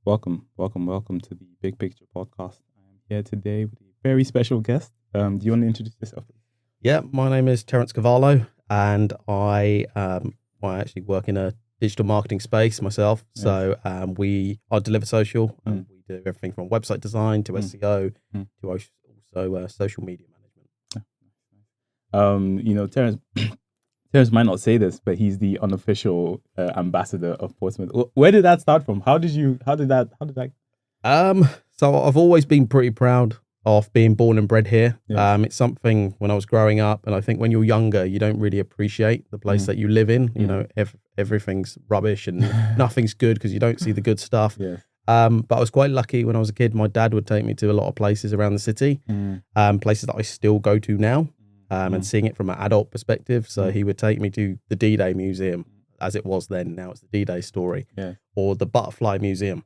welcome to the Big Picture podcast. I am here today with a very special guest. Do you want to introduce yourself? Yeah, my name is Terence Carvalho, and I actually work in a digital marketing space myself. Yes. So I deliver social, and we do everything from website design to SEO to also social media management. Terence might not say this, but he's the unofficial ambassador of Portsmouth. Where did that start from? How did that? So I've always been pretty proud of being born and bred here. Yes. It's something when I was growing up, and I think when you're younger, you don't really appreciate the place that you live in. You know, everything's rubbish and nothing's good because you don't see the good stuff. Yes. But I was quite lucky when I was a kid. My dad would take me to a lot of places around the city, places that I still go to now, and seeing it from an adult perspective. So he would take me to the D-Day Museum, as it was then. Now it's the D-Day Story, or the Butterfly Museum,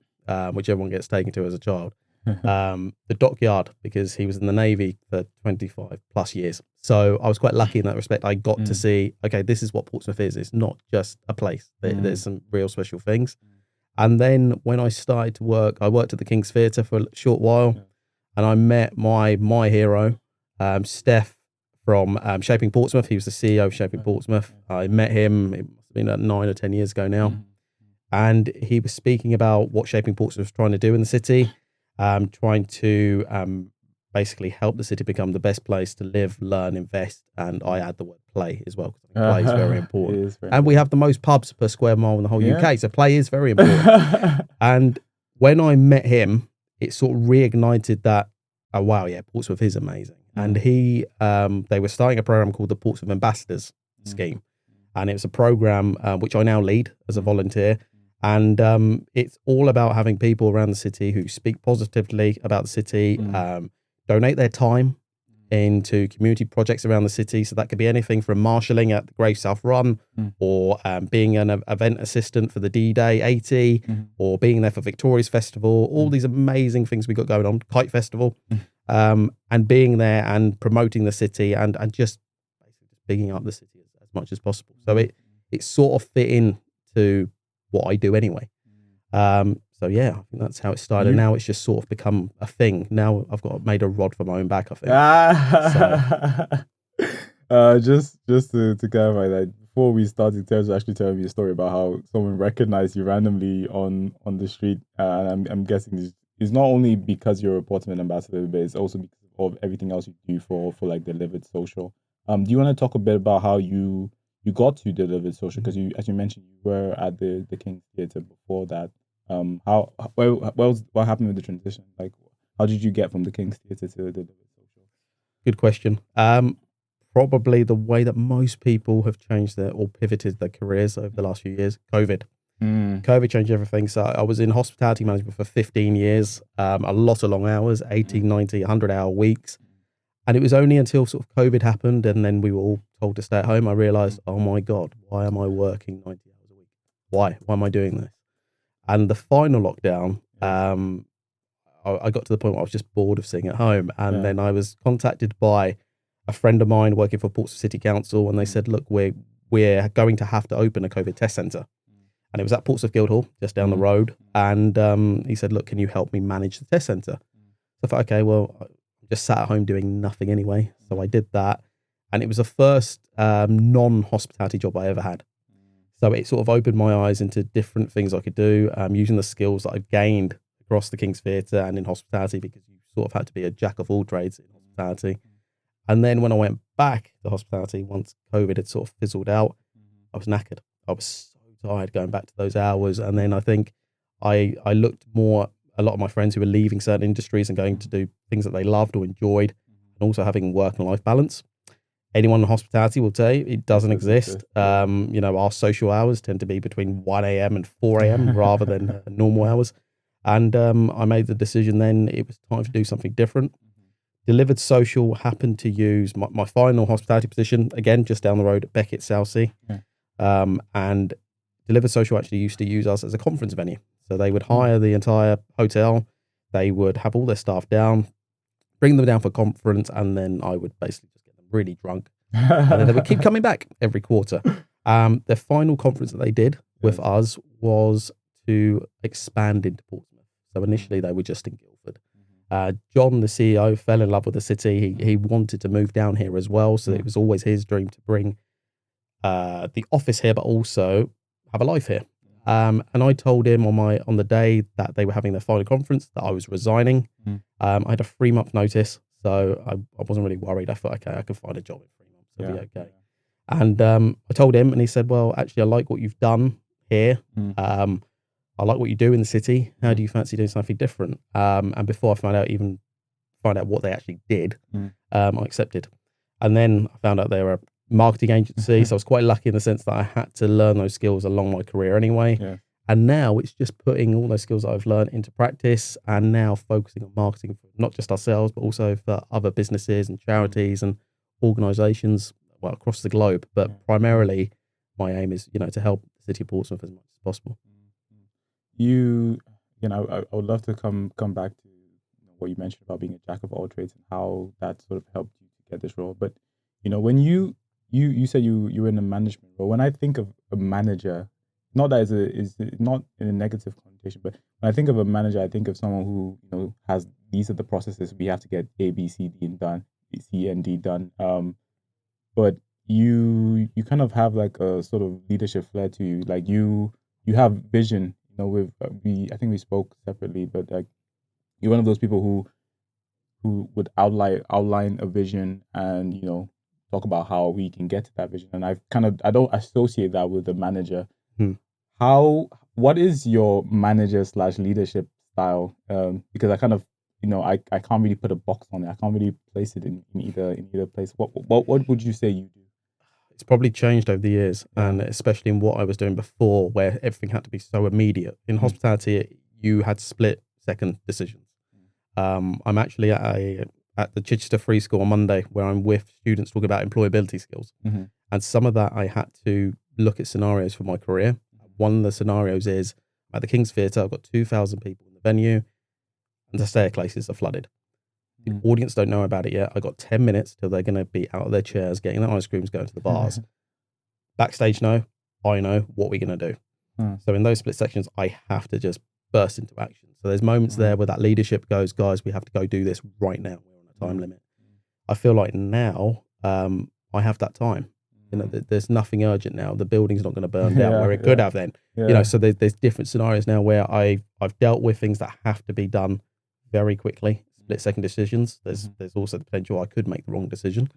which everyone gets taken to as a child. The dockyard, because he was in the Navy for 25 plus years. So I was quite lucky in that respect. I got to see, okay, this is what Portsmouth is. It's not just a place. There's some real special things. And then when I started to work, I worked at the King's Theatre for a short while, and I met my hero, Steph, from Shaping Portsmouth. He was the CEO of Shaping Portsmouth. I met him, it must have been 9 or 10 years ago now. And he was speaking about what Shaping Portsmouth was trying to do in the city, trying to basically help the city become the best place to live, learn, invest. And I add the word play as well, because play is very important. And we have the most pubs per square mile in the whole UK, so play is very important. And when I met him, it sort of reignited that, oh wow, yeah, Portsmouth is amazing. And they were starting a program called the Portsmouth Ambassadors Scheme. And it was a program which I now lead as a volunteer. And it's all about having people around the city who speak positively about the city, donate their time into community projects around the city. So that could be anything from marshalling at the Grave South Run, or being an event assistant for the D-Day 80, or being there for Victoria's Festival, all these amazing things we got going on, Kite Festival, and being there and promoting the city and just basically just bigging up the city as much as possible. So it sort of fit into what I do anyway. So yeah, I think that's how it started. Now it's just sort of become a thing. Now I've made a rod for my own back, I think. Just to clarify that, before we started, Terence was actually telling me a story about how someone recognized you randomly on the street. And I'm guessing it's not only because you're a Portsmouth ambassador, but it's also because of everything else you do for like Delivered Social. Do you want to talk a bit about how you got to Delivered Social? Because as you mentioned, you were at the King's Theatre before that. What happened with the transition? Like, how did you get from the King's Theatre to Delivered Social? Good question. Probably the way that most people have changed or pivoted their careers over the last few years, COVID. COVID changed everything. So I was in hospitality management for 15 years, a lot of long hours, 80, 90, 100-hour weeks. And it was only until sort of COVID happened and then we were all told to stay at home, I realized, oh my God, why am I working 90 hours a week? Why am I doing this? And the final lockdown, I got to the point where I was just bored of sitting at home. And then I was contacted by a friend of mine working for Portsmouth City Council. And they said, look, we're going to have to open a COVID test centre. And it was at Portsmouth Guildhall, just down the road. And he said, look, can you help me manage the test centre? So I thought, okay, well, I just sat at home doing nothing anyway. So I did that. And it was the first non-hospitality job I ever had. So it sort of opened my eyes into different things I could do, using the skills that I've gained across the King's Theatre and in hospitality, because you sort of had to be a jack of all trades in hospitality. And then when I went back to hospitality, once COVID had sort of fizzled out, I was knackered. I was so tired going back to those hours. And then I think I looked more, a lot of my friends who were leaving certain industries and going to do things that they loved or enjoyed, and also having work and life balance. Anyone in hospitality will tell you it doesn't exist. Our social hours tend to be between 1 a.m. and 4 a.m. rather than normal hours. And I made the decision then it was time to do something different. Delivered Social happened to use my final hospitality position, again, just down the road at Beckett, Southsea. And Delivered Social actually used to use us as a conference venue. So they would hire the entire hotel. They would have all their staff down, bring them down for conference, and then I would basically just get them really drunk. And then they would keep coming back every quarter. The final conference that they did with us was to expand into Portsmouth. So initially they were just in Guildford. John, the CEO, fell in love with the city. He wanted to move down here as well. So it was always his dream to bring the office here, but also have a life here. And I told him on the day that they were having their final conference that I was resigning. I had a 3-month notice, so I wasn't really worried. I thought, okay, I can find a job in 3 months. It'll be okay. And I told him, and he said, well, actually, I like what you've done here. I like what you do in the city. How do you fancy doing something different? And before I find out what they actually did, I accepted. And then I found out they were a marketing agency. So I was quite lucky in the sense that I had to learn those skills along my career anyway. Yeah. And now it's just putting all those skills that I've learned into practice and now focusing on marketing for not just ourselves, but also for other businesses and charities and organisations across the globe. But primarily my aim is, to help the city of Portsmouth as much as possible. I would love to come back to what you mentioned about being a jack of all trades and how that sort of helped you to get this role. But when you said you were in a management role, when I think of a manager, not that is not in a negative connotation, but when I think of a manager, I think of someone who has these are the processes we have to get A, B, C, D done, C and D done. But you kind of have like a sort of leadership flair to you, like you have vision. I think we spoke separately, but like you're one of those people who would outline a vision and talk about how we can get to that vision. And I don't associate that with the manager. What is your manager / leadership style? Because I kind of I can't really put a box on it. I can't really place it in either place. What would you say you do? It's probably changed over the years, and especially in what I was doing before, where everything had to be so immediate. In hospitality, you had split-second decisions. I'm actually at the Chichester Free School on Monday, where I'm with students talking about employability skills. And some of that I had to look at scenarios for my career. One of the scenarios is at the King's Theatre, I've got 2,000 people in the venue, and the staircases are flooded. The audience don't know about it yet. I got 10 minutes till they're going to be out of their chairs, getting their ice creams, going to the bars. Backstage, I know what we're going to do. So in those split sections, I have to just burst into action. So there's moments there where that leadership goes, guys, we have to go do this right now. We're on a time limit. I feel like now I have that time. There's nothing urgent now. The building's not going to burn down where it could have then. So there's different scenarios now where I've dealt with things that have to be done very quickly. Split-second decisions. There's also the potential I could make the wrong decision.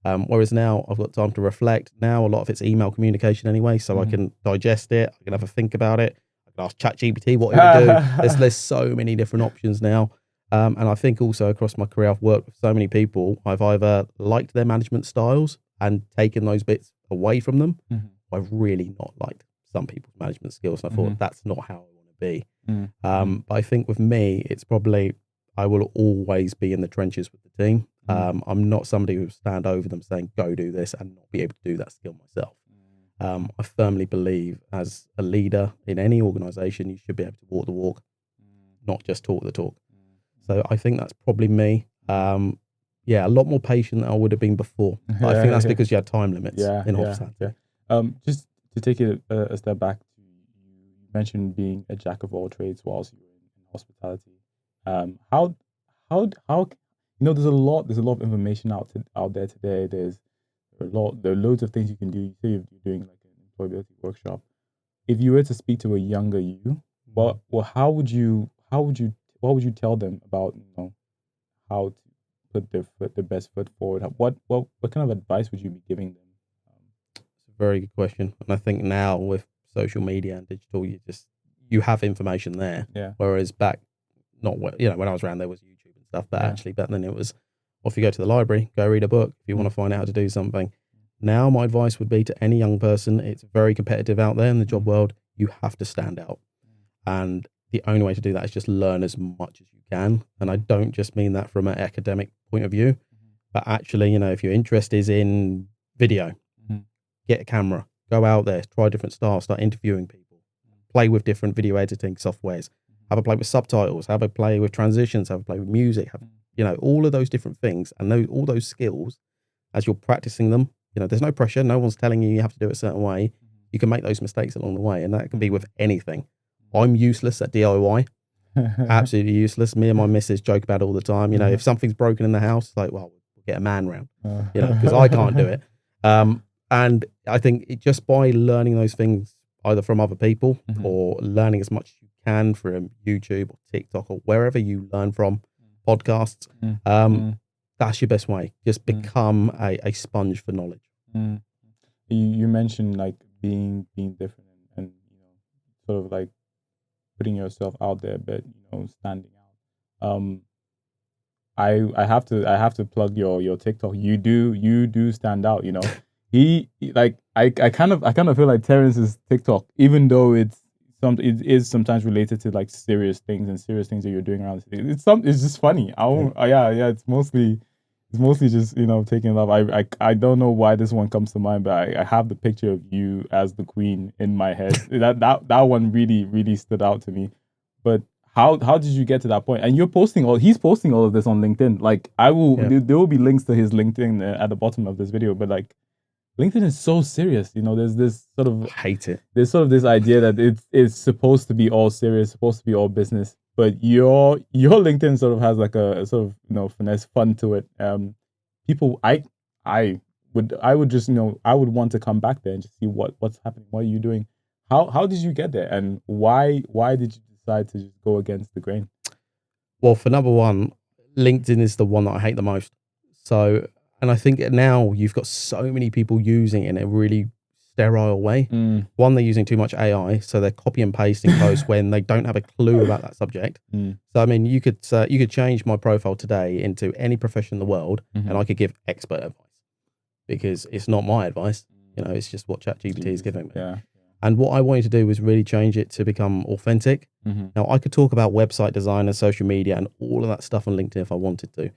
Whereas now I've got time to reflect. Now a lot of it's email communication anyway, so I can digest it. I can have a think about it. I can ask ChatGPT what it would do. There's so many different options now. And I think also across my career, I've worked with so many people. I've either liked their management styles and taken those bits away from them. I've really not liked some people's management skills. And I thought that's not how I want to be. But I think with me, it's probably I will always be in the trenches with the team. I'm not somebody who will stand over them saying, go do this and not be able to do that skill myself. I firmly believe as a leader in any organisation, you should be able to walk the walk, not just talk the talk. So I think that's probably me. A lot more patient than I would have been before. But I think that's because you had time limits in hospitality. Just to take it a step back, you mentioned being a jack of all trades whilst you were in hospitality. How there's a lot of information out there today. There are loads of things you can do. You say you're doing like an employability workshop. If you were to speak to a younger you, what would you tell them about how to put their best foot forward? What kind of advice would you be giving them? It's a very good question, and I think now with social media and digital, you have information there. Whereas back, when I was around, there was YouTube and stuff, but actually back then it was off you go to the library, go read a book if you want to find out how to do something. Now my advice would be to any young person, it's very competitive out there in the job world. You have to stand out, and the only way to do that is just learn as much as you can. And I don't just mean that from an academic point of view, but actually, if your interest is in video, get a camera, go out there, try different styles, start interviewing people, play with different video editing softwares, have a play with subtitles, have a play with transitions, have a play with music, have, all of those different things. And all those skills, as you're practicing them, there's no pressure. No one's telling you have to do it a certain way. You can make those mistakes along the way. And that can be with anything. I'm useless at DIY. Absolutely useless. Me and my missus joke about it all the time. You know, if something's broken in the house, like, well, we'll get a man round, you know, because I can't do it. And I think just by learning those things either from other people or learning as much as you can from YouTube or TikTok or wherever you learn from, podcasts, that's your best way. Just become a sponge for knowledge. You mentioned like being different and you know, sort of like putting yourself out there, but you know, standing out. I have to plug your TikTok. You do stand out, you know. He like I kind of feel like Terence's TikTok, even though it is sometimes related to like serious things that you're doing around. It's just funny. Yeah. It's mostly just, you know, taking love. I don't know why this one comes to mind, but I have the picture of you as the queen in my head. that one really stood out to me. But how did you get to that point? And he's posting all of this on LinkedIn. Like there will be links to his LinkedIn at the bottom of this video, but like LinkedIn is so serious, you know. There's this sort of hate it. There's sort of this idea that it's supposed to be all serious, supposed to be all business, but your LinkedIn sort of has like a sort of, you know, finesse fun to it. People, I would just, you know, I would want to come back there and just see what's happening. What are you doing? How did you get there, and why did you decide to just go against the grain? Well, for number one, LinkedIn is the one that I hate the most. So. And I think now you've got so many people using it in a really sterile way. One, they're using too much AI, so they're copy and pasting posts when they don't have a clue about that subject. So I mean, you could change my profile today into any profession in the world, and I could give expert advice because it's not my advice. You know, it's just what ChatGPT is giving me. Yeah. And what I wanted to do was really change it to become authentic. Now, I could talk about website design and social media and all of that stuff on LinkedIn if I wanted to.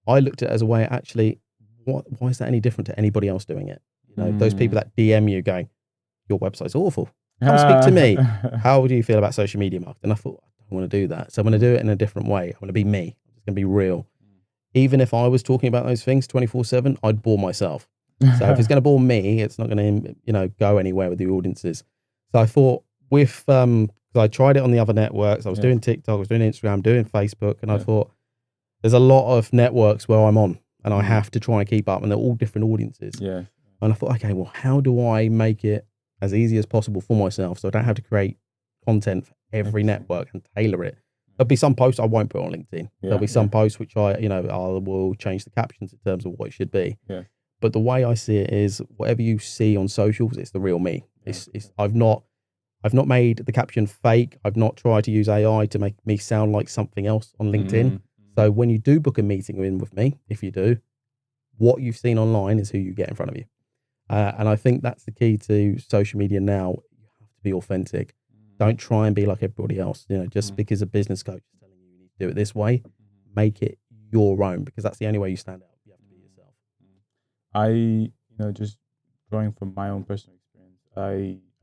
I looked at it as a way, actually, why is that any different to anybody else doing it? You know, those people that DM you going, your website's awful. Come speak to me. How do you feel about social media marketing? And I thought, I don't want to do that. So I'm going to do it in a different way. I'm going to be me. I'm just going to be real. Even if I was talking about those things 24/7, I'd bore myself. So if it's going to bore me, it's not going to, you know, go anywhere with the audiences. So I thought because I tried it on the other networks. I was doing TikTok, I was doing Instagram, doing Facebook. And I thought there's a lot of networks where I'm on. And I have to try and keep up, and they're all different audiences. Yeah. And I thought, okay, well, how do I make it as easy as possible for myself so I don't have to create content for every network and tailor it? There'll be some posts I won't put on LinkedIn. There'll be some posts which I will change the captions in terms of what it should be. Yeah. But the way I see it is, whatever you see on socials, it's the real me. I've not made the caption fake. I've not tried to use AI to make me sound like something else on LinkedIn. So when you do book a meeting in with me, if you do, what you've seen online is who you get in front of you. And I think that's the key to social media now. You have to be authentic. Don't try and be like everybody else. You know, just because a business coach is telling you you need to do it this way, make it your own, because that's the only way you stand out. You have to be yourself. You know, just drawing from my own personal experience,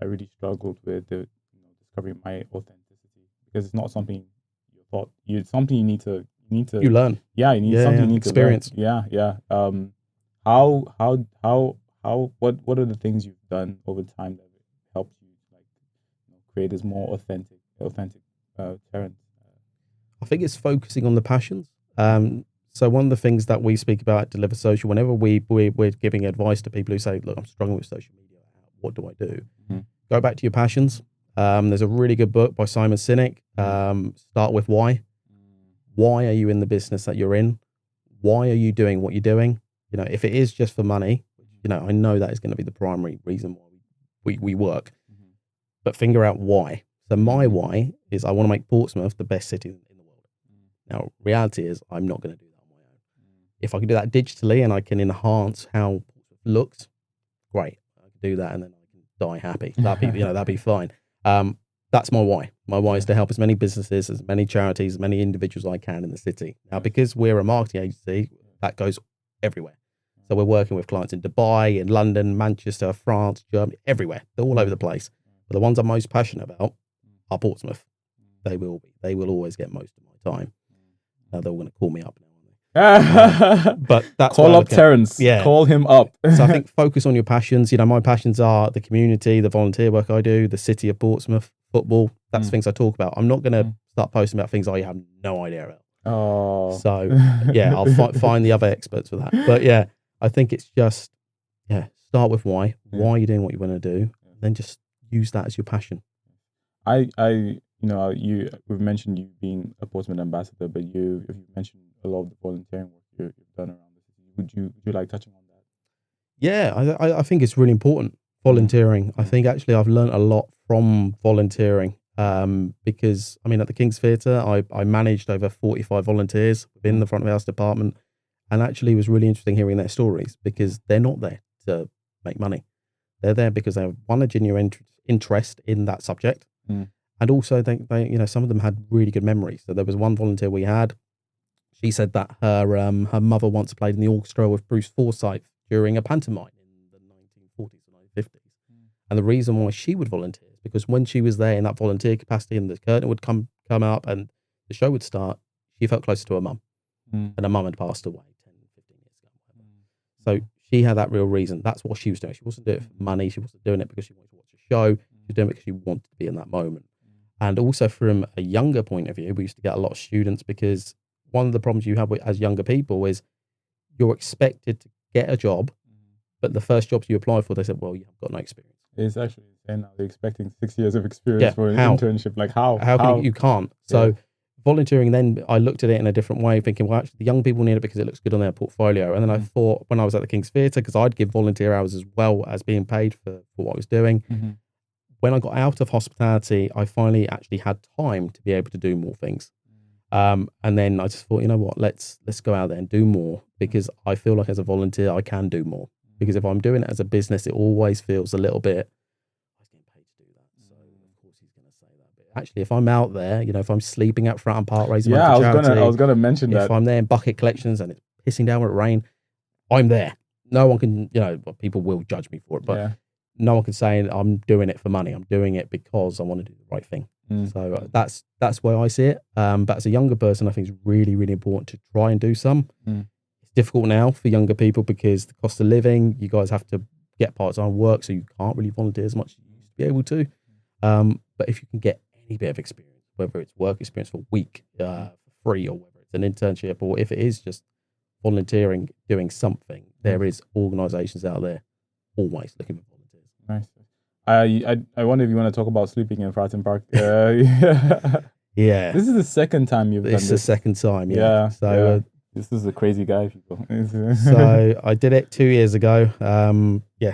I really struggled with discovering my authenticity, because it's not something you thought. It's something you need to learn. Yeah, you need something you need experience. To learn. Yeah. What are the things you've done over time that helped you create this more authentic Terence? I think it's focusing on the passions. So one of the things that we speak about at Deliver Social, whenever we're giving advice to people who say, look, I'm struggling with social media, what do I do? Go back to your passions. There's a really good book by Simon Sinek. Start with why. Why are you in the business that you're in? Why are you doing what you're doing? You know, if it is just for money, you know, I know that is going to be the primary reason why we work. But figure out why. So my why is I want to make Portsmouth the best city in the world. Now, reality is I'm not going to do that on my own. If I can do that digitally and I can enhance how Portsmouth looks, great. I can do that and then I can die happy. That'd be fine. That's my why. My why is to help as many businesses, as many charities, as many individuals I can in the city. Now, because we're a marketing agency, that goes everywhere. So we're working with clients in Dubai, in London, Manchester, France, Germany, everywhere. They're all over the place. But the ones I'm most passionate about are Portsmouth. They will be. They will always get most of my time. Now they're all going to call me up now. But that's call up Terence. Yeah. Call him up. So I think focus on your passions. You know, my passions are the community, the volunteer work I do, the city of Portsmouth, football. That's things I talk about. I'm not going to start posting about things I have no idea about. Oh, So yeah, I'll find the other experts for that. But yeah, I think it's just start with why. Yeah. Why are you doing what you want to do? Then just use that as your passion. We've mentioned you being a Portsmouth ambassador, but you've mentioned a lot of the volunteering work you've done around the city. Would you like touching on that? Yeah, I think it's really important, volunteering. I think actually I've learned a lot from volunteering because, I mean, at the King's Theatre, I managed over 45 volunteers within the front of house department, and actually it was really interesting hearing their stories because they're not there to make money. They're there because they have a genuine interest in that subject. And also they some of them had really good memories. So there was one volunteer we had. She said that her mother once played in the orchestra with Bruce Forsyth during a pantomime in the 1940s and 1950s. And the reason why she would volunteer is because when she was there in that volunteer capacity and the curtain would come up and the show would start, she felt closer to her mum. And her mum had passed away 10, 15 years ago. So she had that real reason. That's what she was doing. She wasn't doing it for money. She wasn't doing it because she wanted to watch a show. She was doing it because she wanted to be in that moment. And also from a younger point of view, we used to get a lot of students because one of the problems you have as younger people is you're expected to get a job, but the first jobs you apply for, they said, well, you have got no experience. It's actually insane now. They're expecting 6 years of experience for an internship. Like how? Can you can't. So volunteering, then I looked at it in a different way, thinking, well, actually, the young people need it because it looks good on their portfolio. And then I thought when I was at the King's Theatre, because I'd give volunteer hours as well as being paid for what I was doing. When I got out of hospitality, I finally actually had time to be able to do more things. And then I just thought, you know what, let's go out there and do more because I feel like as a volunteer, I can do more. Because if I'm doing it as a business, it always feels a little bit, I was getting paid to do that. So of course he's going to say that. But actually, if I'm out there, if I'm sleeping at Fratton Park raising money for charity, I was gonna mention that. If I'm there in bucket collections and it's pissing down with rain, I'm there. No one can, people will judge me for it, but no one can say I'm doing it for money. I'm doing it because I want to do the right thing. So that's where I see it. But as a younger person, I think it's really, really important to try and do some. It's difficult now for younger people because the cost of living, you guys have to get part-time work, so you can't really volunteer as much as you used to be able to. But if you can get any bit of experience, whether it's work experience for a week for free or whether it's an internship or if it is just volunteering, doing something, there is organisations out there always looking for volunteers. Nice. I wonder if you want to talk about sleeping in Fratton Park. Yeah. This is the second time you've done this. It's the second time, yeah. So this is a crazy guy, people. So I did it 2 years ago.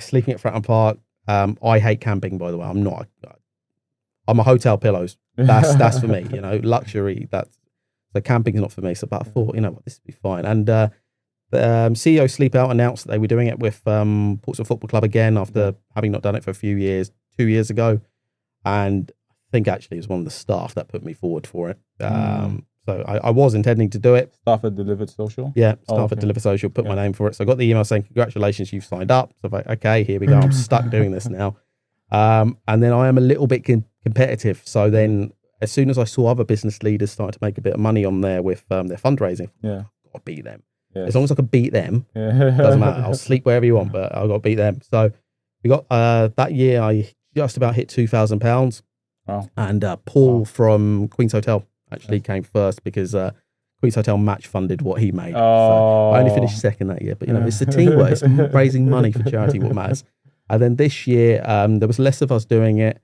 Sleeping at Fratton Park. I hate camping, by the way. I'm a hotel pillows. That's for me, luxury. So camping's not for me. So, but I thought, this would be fine. And the CEO Sleep Out announced that they were doing it with Portsmouth Football Club again after having not done it for a few years, 2 years ago. And I think actually it was one of the staff that put me forward for it. So I was intending to do it. Staff at Delivered Social? Yeah, staff at Delivered Social put my name for it. So I got the email saying, congratulations, you've signed up. So I'm like, okay, here we go. I'm stuck doing this now. And then I am a little bit competitive. So then as soon as I saw other business leaders starting to make a bit of money on there with their fundraising, I've got to beat them. Yes. As long as I can beat them, doesn't matter. I'll sleep wherever you want, but I've got to beat them. So we got that year, I just about hit £2,000. Wow. And Paul from Queen's Hotel actually came first because Queen's Hotel match funded what he made. So I only finished second that year, but it's the teamwork. It's raising money for charity what matters. And then this year, there was less of us doing it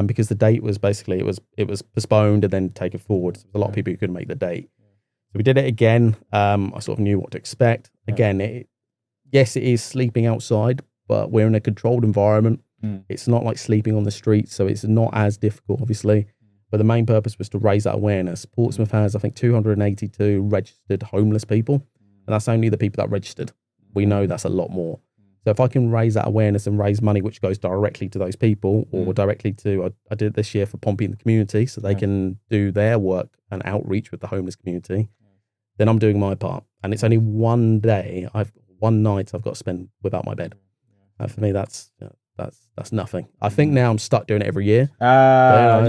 because the date was basically it was postponed and then taken forward. So there was a lot of people who couldn't make the date. So we did it again. I sort of knew what to expect. Again, yes, it is sleeping outside, but we're in a controlled environment. It's not like sleeping on the street, so it's not as difficult, obviously. But the main purpose was to raise that awareness. Portsmouth has, I think, 282 registered homeless people, and that's only the people that registered. We know that's a lot more. So if I can raise that awareness and raise money which goes directly to those people or directly to, I did it this year for Pompey in the community so they can do their work and outreach with the homeless community, then I'm doing my part. And it's only one night I've got to spend without my bed. For me, that's nothing. I think now I'm stuck doing it every year.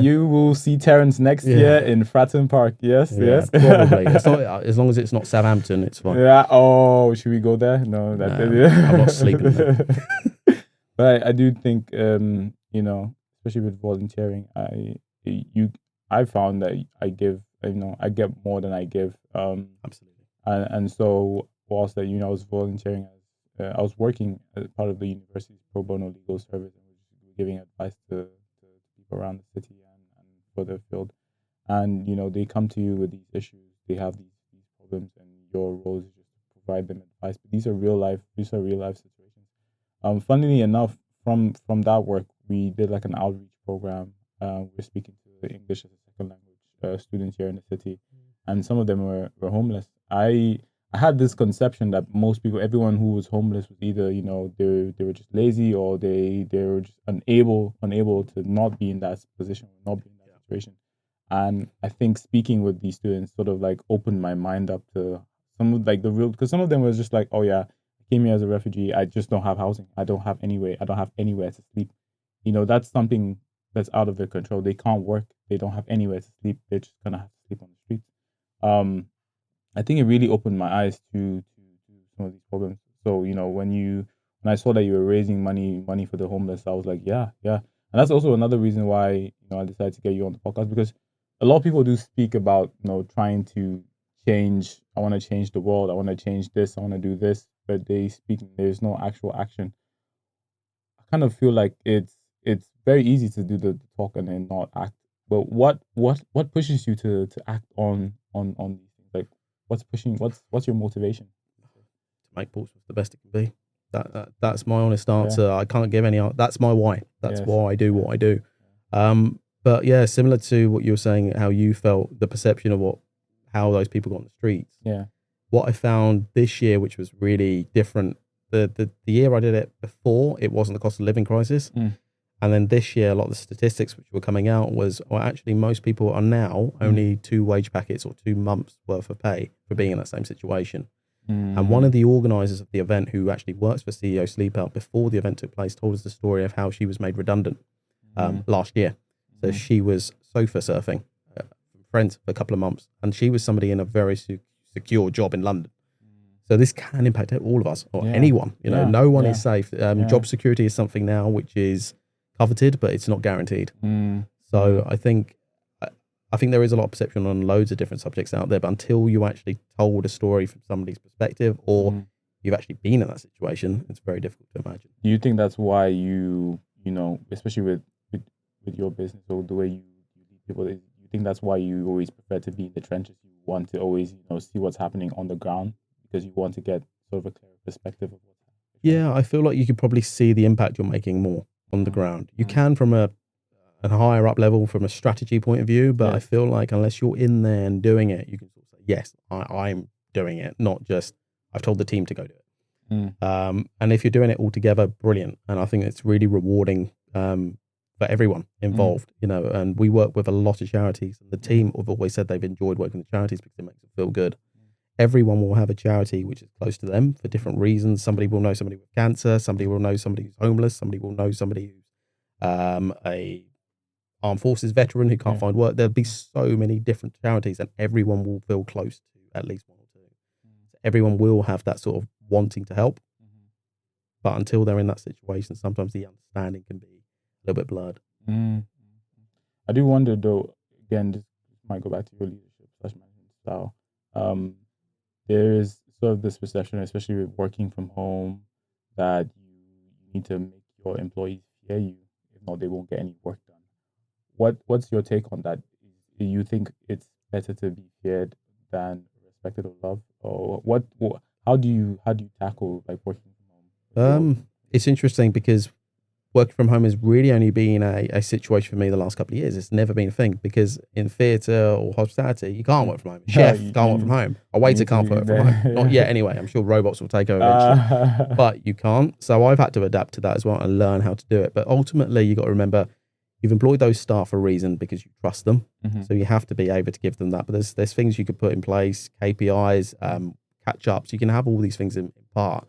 You will see Terence next year in Fratton Park. Yes. Probably. As long as it's not Southampton, it's fine. Yeah. Oh, should we go there? No, I'm not sleeping there. But I do think, especially with volunteering, I found that I give, I get more than I give. Absolutely. And so whilst that, I was volunteering I was working as part of the university's pro bono legal service, and was giving advice to people around the city and further afield. And they come to you with these issues, they have these problems, and your role is just to provide them advice. But these are real life situations. Funnily enough, from that work, we did like an outreach program. We're speaking to the English as a second language students here in the city, and some of them were homeless. I had this conception that most people, everyone who was homeless, was either they were just lazy, or they were just unable to not be in that position, not be in that situation. And I think speaking with these students sort of like opened my mind up to some of like the real, because some of them was just like, oh yeah, I came here as a refugee, I just don't have housing, I don't have anywhere to sleep. That's something that's out of their control. They can't work, they don't have anywhere to sleep, they're just gonna have to sleep on the streets. I think it really opened my eyes to some of these problems. So when I saw that you were raising money for the homeless, I was like, yeah, yeah. And that's also another reason why I decided to get you on the podcast, because a lot of people do speak about trying to change. I want to change the world. I want to change this. I want to do this, but there's no actual action. I kind of feel like it's very easy to do the talk and then not act. But what pushes you to act on these things? Like what's your motivation? To make Portsmouth the best it can be. That's my honest answer. I can't give any. That's my why. That's why I do what I do. But yeah, similar to what you were saying, how you felt, the perception of how those people got on the streets. Yeah. What I found this year, which was really different, the year I did it before, it wasn't the cost of living crisis. And then this year, a lot of the statistics which were coming out was, actually, most people are now only 2 wage packets or 2 months worth of pay for being in that same situation. And one of the organisers of the event, who actually works for CEO Sleep Out, before the event took place, told us the story of how she was made redundant last year. So she was sofa surfing from friends for a couple of months, and she was somebody in a very secure job in London. So this can impact all of us, or anyone. No one is safe. Job security is something now which is coveted, but it's not guaranteed. So I think there is a lot of perception on loads of different subjects out there, but until you actually told a story from somebody's perspective, or you've actually been in that situation, it's very difficult to imagine. Do you think that's why you especially with your business, or the way you lead people, you think that's why you always prefer to be in the trenches? You want to always see what's happening on the ground, because you want to get sort of a clear perspective of what's happening? Yeah, I feel like you could probably see the impact you're making more on the ground. You can from a higher up level, from a strategy point of view, but I feel like unless you're in there and doing it, you can sort of say, yes, I'm doing it, not just I've told the team to go do it. And if you're doing it all together, brilliant. And I think it's really rewarding for everyone involved, and we work with a lot of charities, and the team have always said they've enjoyed working with charities because it makes them feel good. Everyone will have a charity which is close to them for different reasons. Somebody will know somebody with cancer, somebody will know somebody who's homeless, somebody will know somebody who's a armed forces veteran who can't find work. There'll be so many different charities, and everyone will feel close to at least one or two. So everyone will have that sort of wanting to help, but until they're in that situation, sometimes the understanding can be a little bit blurred. I do wonder, though, again, this might go back to your leadership / management style. There is sort of this perception, especially with working from home, that you need to make your employees fear you. If not, they won't get any work done. What's your take on that? Do you think it's better to be feared than respected or loved? Or how do you tackle like working from home? It's interesting because working from home has really only been a situation for me the last couple of years. It's never been a thing, because in theatre or hospitality, you can't work from home. A chef can't work from home. A waiter can't work from home. Not yet, anyway. I'm sure robots will take over eventually. But you can't. So I've had to adapt to that as well and learn how to do it. But ultimately, you've got to remember, you've employed those staff for a reason, because you trust them. So you have to be able to give them that. But there's things you could put in place, KPIs, catch-ups. You can have all these things in part.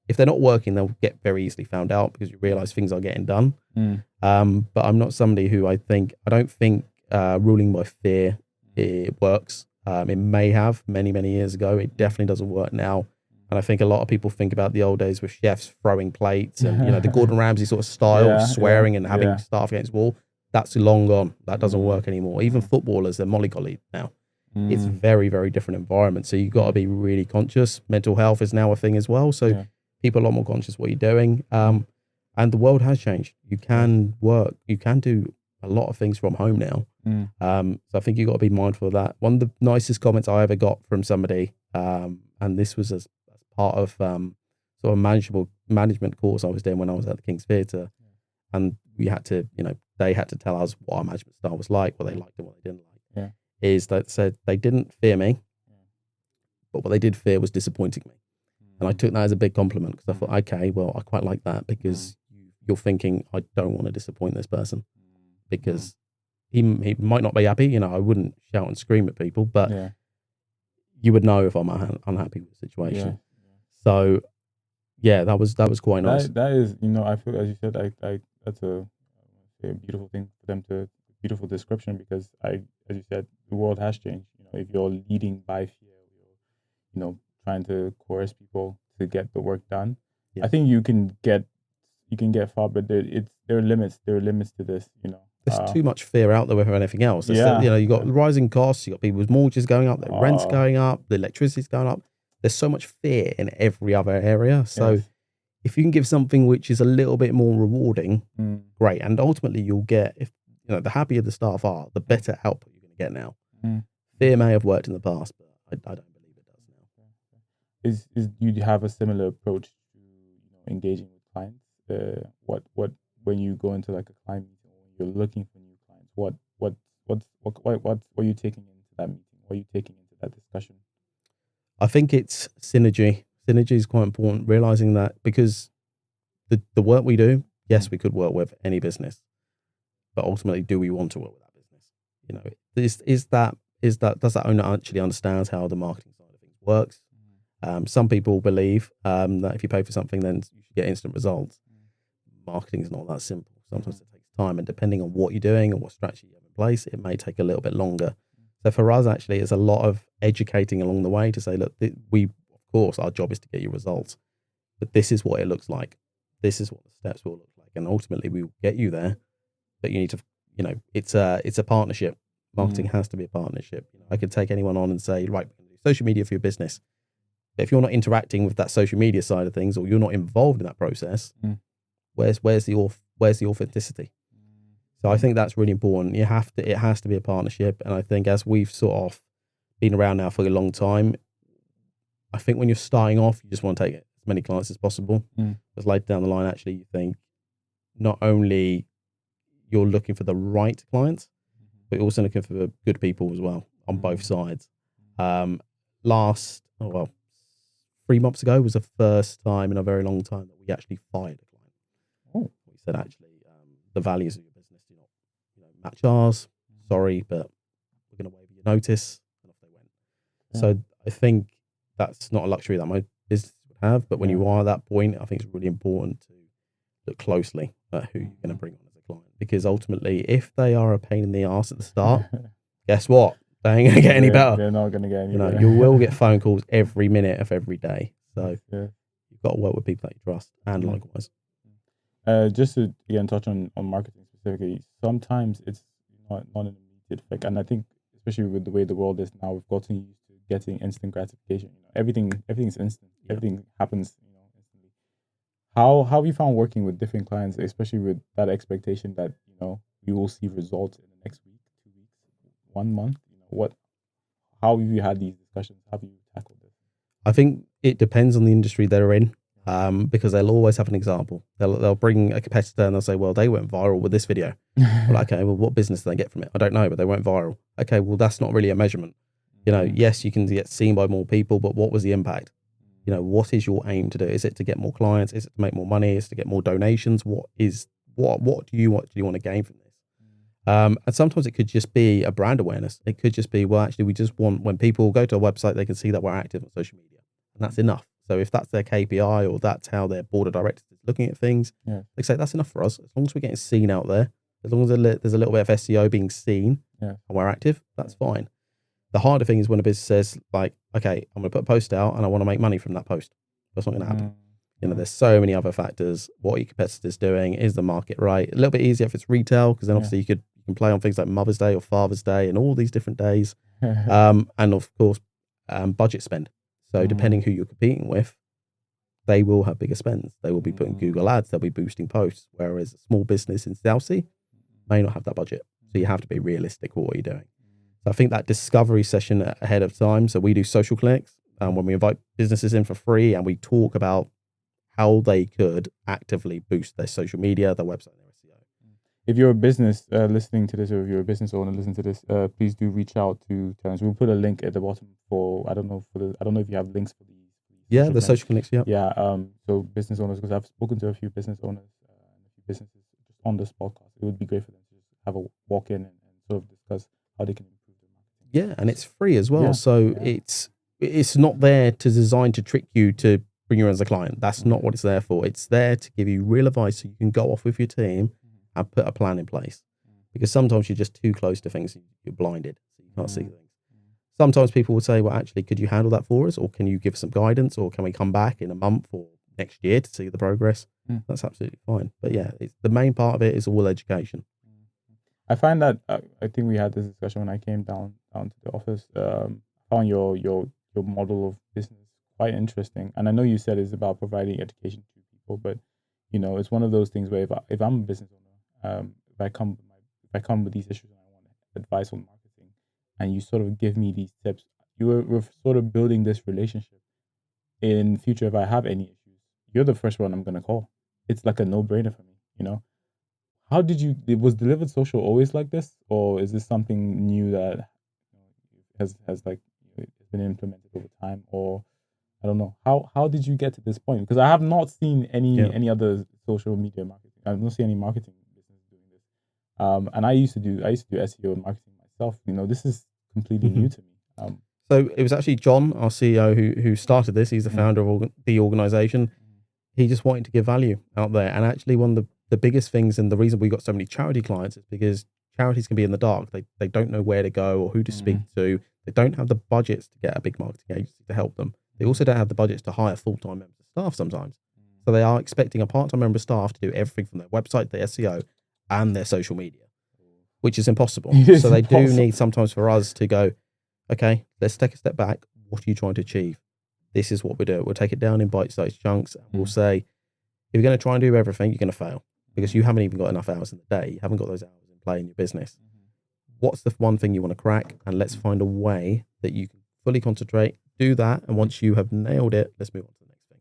If they're not working, they'll get very easily found out, because you realise things are getting done. But I'm not somebody who I don't think ruling by fear, it works. It may have many, many years ago. It definitely doesn't work now. And I think a lot of people think about the old days with chefs throwing plates and the Gordon Ramsay sort of style, swearing and having staff against the wall. that's long gone. That doesn't work anymore. Even footballers, they're mollycoddled now. It's very, very different environment. So you've got to be really conscious. Mental health is now a thing as well. So people are a lot more conscious of what you're doing. And the world has changed. You can work, you can do a lot of things from home now. So I think you've got to be mindful of that. One of the nicest comments I ever got from somebody, and this was as part of sort of management course I was doing when I was at the King's Theatre. And we had to, they had to tell us what our management style was like, what they liked and what they didn't like. Is that said they didn't fear me, but what they did fear was disappointing me. And I took that as a big compliment because I thought, okay, well, I quite like that because you're thinking, I don't want to disappoint this person because he might not be happy. I wouldn't shout and scream at people, but you would know if I'm unhappy with the situation. So, that was quite nice. That is, I feel, as you said, that's a beautiful thing for them to, beautiful description because as you said, the world has changed. If you're leading by fear, you're, trying to coerce people to get the work done. I think you can get far, but there are limits. There are limits to this. There's too much fear out there with anything else. You got rising costs. You got people's mortgages going up, their rents going up, the electricity's going up. There's so much fear in every other area. So if you can give something which is a little bit more rewarding, great. And ultimately, you'll get the happier the staff are, the better output you're going to get now. Fear may have worked in the past, but I don't believe it does now. Do you have a similar approach to engaging with clients? What when you go into like a client meeting, when you're looking for new clients, what are you taking into that meeting? What are you taking into that discussion? I think it's synergy. Synergy is quite important. Realizing that because the work we do, yes, we could work with any business, but ultimately, do we want to work with that business? Does that owner actually understands how the marketing side of things works? Some people believe that if you pay for something, then you should get instant results. Marketing is not that simple. Sometimes it takes time, and depending on what you're doing and what strategy you have in place, it may take a little bit longer. So for us, actually, it's a lot of educating along the way to say, look, of course, our job is to get you results, but this is what it looks like. This is what the steps will look like, and ultimately, we will get you there. But you need to, it's a partnership. Marketing has to be a partnership. I could take anyone on and say, right, we're going to do social media for your business. But if you're not interacting with that social media side of things, or you're not involved in that process, where's the authenticity? So I think that's really important. It has to be a partnership. And I think as we've sort of been around now for a long time, I think when you're starting off, you just want to take as many clients as possible. Because later down the line, actually, you think not only you're looking for the right clients, but you're also looking for good people as well on both sides. 3 months ago was the first time in a very long time that we actually fired a client. We said, actually, the values of your business do not match ours. Sorry, but we're going to waive your notice. And off they went. So I think that's not a luxury that my business would have. But when you are at that point, I think it's really important to look closely at who you're going to bring on as a client. Because ultimately, if they are a pain in the ass at the start, guess what? They ain't going to get any better. They're not going to get any better. You will get phone calls every minute of every day. So you've got to work with people that you trust and likewise. Just to again touch on marketing specifically, sometimes it's not an immediate effect. And I think especially with the way the world is now, we've gotten used to getting instant gratification. Everything's instant. Everything happens instantly. How have you found working with different clients, especially with that expectation that we will see results in the next week, 2 weeks, 1 month? How have you had these discussions? How have you tackled this? I think it depends on the industry they're in, because they'll always have an example. They'll bring a competitor and they'll say, well, they went viral with this video. Well, okay, well, what business did they get from it? I don't know, but they went viral. Okay, well, that's not really a measurement. Yes, you can get seen by more people, but what was the impact? What is your aim to do? Is it to get more clients? Is it to make more money? Is it to get more donations? What do you want to gain from this? And sometimes it could just be a brand awareness. It could just be, well, actually, we just want when people go to a website, they can see that we're active on social media, and that's enough. So if that's their KPI or that's how their board of directors is looking at things, they say that's enough for us. As long as we're getting seen out there, as long as there's a little bit of SEO being seen and we're active, that's fine. The harder thing is when a business says, like, okay, I'm going to put a post out and I want to make money from that post. That's not going to happen. You know, there's so many other factors. What are your competitors doing? Is the market right? A little bit easier if it's retail, because then obviously you can play on things like Mother's Day or Father's Day and all these different days. And of course, budget spend. So depending who you're competing with, they will have bigger spends. They will be putting Google ads. They'll be boosting posts. Whereas a small business in Southsea may not have that budget. So you have to be realistic with what you're doing. So I think that discovery session ahead of time. So we do social clinics when we invite businesses in for free, and we talk about how they could actively boost their social media, their website, their SEO. If you're a business listening to this, or if you're a business owner listening to this, please do reach out to Terence. We'll put a link at the bottom for I don't know if you have links for the social clinics. Yeah. So business owners, because I've spoken to a few business owners and a few businesses just on this podcast. It would be great for them to just have a walk in and sort of discuss how they can improve their marketing. Yeah, and it's free as well. So it's not there to design to trick you to bring you in as a client. That's not what it's there for. It's there to give you real advice so you can go off with your team and put a plan in place. Because sometimes you're just too close to things and you're blinded, so you can't see things. Sometimes people will say, well, actually, could you handle that for us? Or can you give us some guidance? Or can we come back in a month or next year to see the progress? That's absolutely fine. But yeah, the main part of it is all education. I find that, I think we had this discussion when I came down to the office. I found your model of business quite interesting. And I know you said it's about providing education to people, but you know, it's one of those things where if I'm a business owner, if I come with these issues and I want advice on marketing, and you sort of give me these tips, we're sort of building this relationship. In future, if I have any issues, you're the first one I'm gonna call. It's like a no-brainer for me, you know. How did you? Was Delivered Social always like this, or is this something new that has like been implemented over time, or I don't know. How did you get to this point? Because I have not seen any other social media marketing. I've not seen any marketing business doing this. And I used to do SEO and marketing myself. You know, this is completely new to me. So it was actually John, our CEO, who started this. He's the founder of the organization. He just wanted to give value out there. And actually one of the biggest things, and the reason we got so many charity clients, is because charities can be in the dark. They don't know where to go or who to speak to. They don't have the budgets to get a big marketing agency to help them. They also don't have the budgets to hire full-time members of staff sometimes. So they are expecting a part-time member of staff to do everything from their website, their SEO, and their social media, which is impossible. So they do need sometimes for us to go, okay, let's take a step back. What are you trying to achieve? This is what we do. We'll take it down in bite-sized chunks. And we'll say, if you're going to try and do everything, you're going to fail because you haven't even got enough hours in the day. You haven't got those hours in play in your business. What's the one thing you want to crack? And let's find a way that you can fully concentrate, do that. And once you have nailed it, let's move on to the next thing.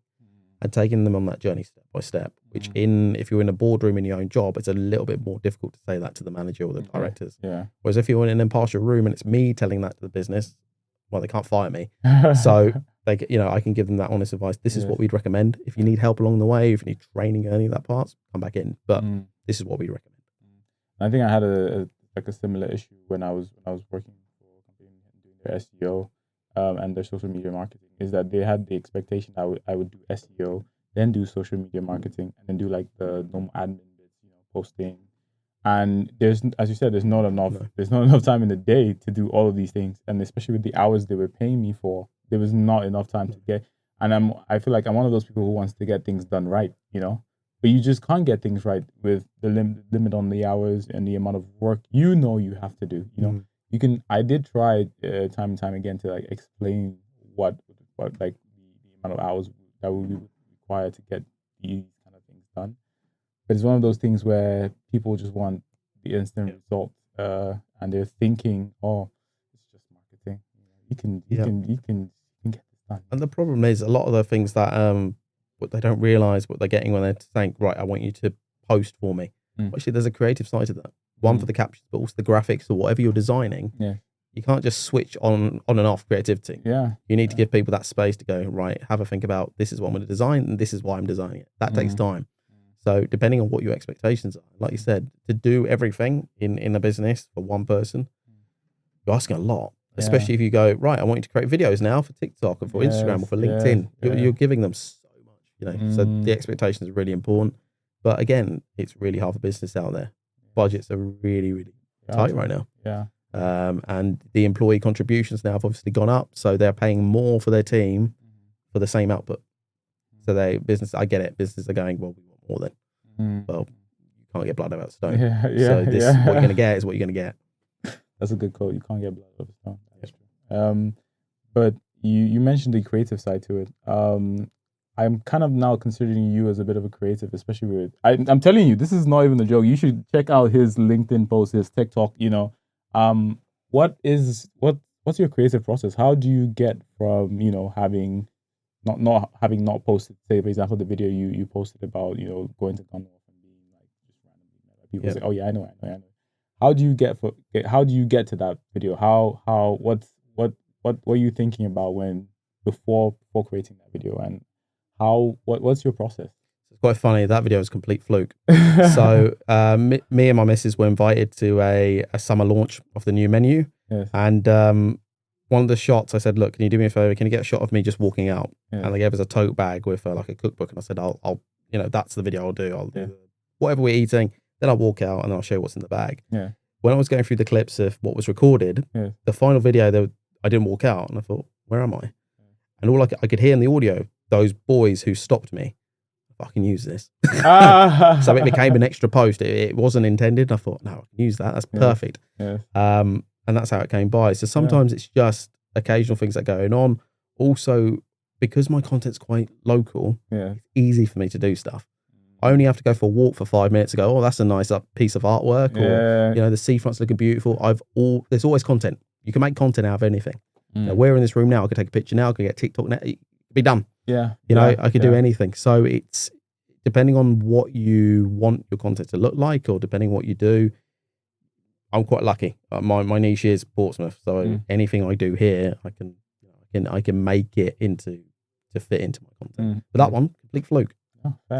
And taking them on that journey step by step, which if you're in a boardroom in your own job, it's a little bit more difficult to say that to the manager or the directors. Yeah. Whereas if you're in an impartial room and it's me telling that to the business, well, they can't fire me. So I can give them that honest advice. This is what we'd recommend. If you need help along the way, if you need training in any of that parts, come back in. But this is what we recommend. I think I had a similar issue when I was working for a company and doing their SEO and their social media marketing, is that they had the expectation I would do SEO, then do social media marketing, and then do like the normal admin bits, posting. And there's, as you said, there's not enough time in the day to do all of these things, and especially with the hours they were paying me for, there was not enough time to get. And I feel like I'm one of those people who wants to get things done right, but you just can't get things right with the limit on the hours and the amount of work you have to do. You can. I did try time and time again to like explain what like the amount of hours that we would require to get these kind of things done. But it's one of those things where people just want the instant result, and they're thinking, "Oh, it's just marketing. You can get this done." And the problem is a lot of the things that what they don't realize what they're getting when they're saying, "Right, I want you to post for me." Actually, there's a creative side to that. One for the captions, but also the graphics or whatever you're designing. Yeah. You can't just switch on and off creativity. Yeah. You need to give people that space to go, right, have a think about this is what I'm going to design and this is why I'm designing it. That takes time. So depending on what your expectations are, like you said, to do everything in a business for one person, you're asking a lot. Yeah. Especially if you go, right, I want you to create videos now for TikTok or for Instagram or for LinkedIn. You're giving them so much, So the expectation is really important. But again, it's really hard for business out there. Budgets are really, really tight right now. Yeah. And the employee contributions now have obviously gone up, so they're paying more for their team for the same output. So I get it. Businesses are going, well, we want more then. Well, you can't get blood out of a stone. So what you're going to get is what you're going to get. That's a good quote. You can't get blood out of a stone. That's true. But you mentioned the creative side to it. I'm kind of now considering you as a bit of a creative, especially with. I'm telling you, this is not even a joke. You should check out his LinkedIn post, his TikTok. What's your creative process? How do you get from having not posted, say for example, the video you posted about going to Gunwharf and being like just randomly met by people say, oh yeah, I know. How do you get to that video? What were you thinking about before creating that video, and what's your process? It's quite funny. That video was a complete fluke. So me and my missus were invited to a summer launch of the new menu. Yes. And one of the shots, I said, look, can you do me a favor? Can you get a shot of me just walking out? Yes. And they gave us a tote bag with like a cookbook. And I said, I'll that's the video I'll do. I'll do whatever we're eating. Then I'll walk out and I'll show you what's in the bag. Yeah. When I was going through the clips of what was recorded, the final video, I didn't walk out. And I thought, where am I? And all I could hear in the audio, those boys who stopped me, I can use this. So it became an extra post. It wasn't intended. I thought, no, I can use that. That's perfect. Yeah. And that's how it came by. So sometimes it's just occasional things that are going on. Also, because my content's quite local, it's easy for me to do stuff. I only have to go for a walk for 5 minutes to go, oh, that's a nice piece of artwork, or the seafront's looking beautiful. There's always content. You can make content out of anything. We're in this room now. I could take a picture now. I could get TikTok now. It could be done. I could do anything. So it's depending on what you want your content to look like, or depending on what you do. I'm quite lucky. My niche is Portsmouth, so anything I do here, I can make it to fit into my content. But that one, complete fluke.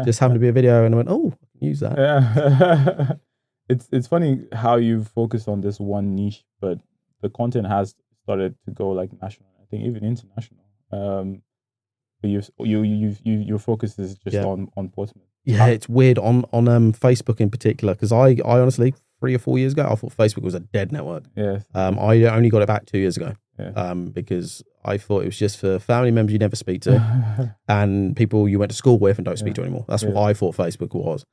Just happened to be a video, and I went, oh, I can use that. Yeah. It's funny how you focus on this one niche, but the content has started to go like national. I think even international. But your focus is just on Portsmouth. Yeah, it's weird on Facebook in particular, because I honestly 3 or 4 years ago I thought Facebook was a dead network. Yes. I only got it back 2 years ago. Yeah. Because I thought it was just for family members you never speak to and people you went to school with and don't speak to anymore. That's what I thought Facebook was.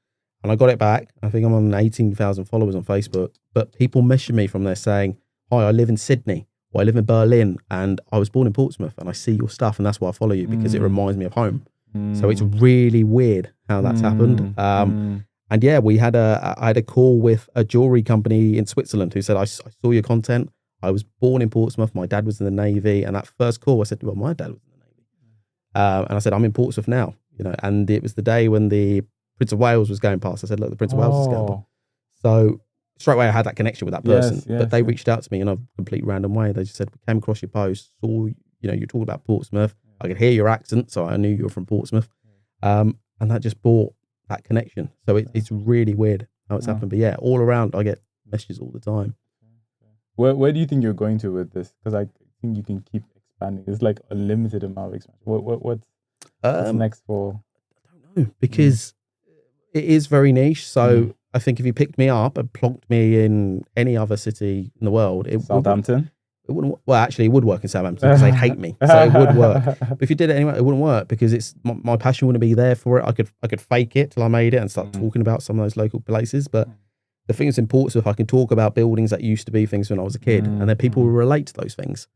And I got it back. I think I'm on 18,000 followers on Facebook. But people message me from there saying, hi, I live in Sydney, or I live in Berlin, and I was born in Portsmouth, and I see your stuff, and that's why I follow you, because it reminds me of home. So it's really weird how that's happened. And yeah, I had a call with a jewelry company in Switzerland who said, I saw your content. I was born in Portsmouth. My dad was in the Navy. And that first call, I said, well, my dad was in the Navy. And I said, I'm in Portsmouth now, and it was the day when the Prince of Wales was going past. I said, look, the Prince of Wales is going past. So straight away I had that connection with that person. But they reached out to me in a complete random way. They just said, we came across your post, saw, you're talking about Portsmouth. I could hear your accent, so I knew you were from Portsmouth. And that just brought that connection. So it's really weird how it's happened. But yeah, all around I get messages all the time. Where do you think you're going to with this? Because I think you can keep expanding. It's like a limited amount of expansion. What's next for? I don't know, because it is very niche. So I think if you picked me up and plonked me in any other city in the world, Southampton. It wouldn't. Well, actually, it would work in Southampton because they'd hate me, so it would work. But if you did it anyway, it wouldn't work because it's my passion wouldn't be there for it. I could fake it till I made it and start talking about some of those local places. But the thing that's important is if I can talk about buildings that used to be things when I was a kid, and then people will relate to those things.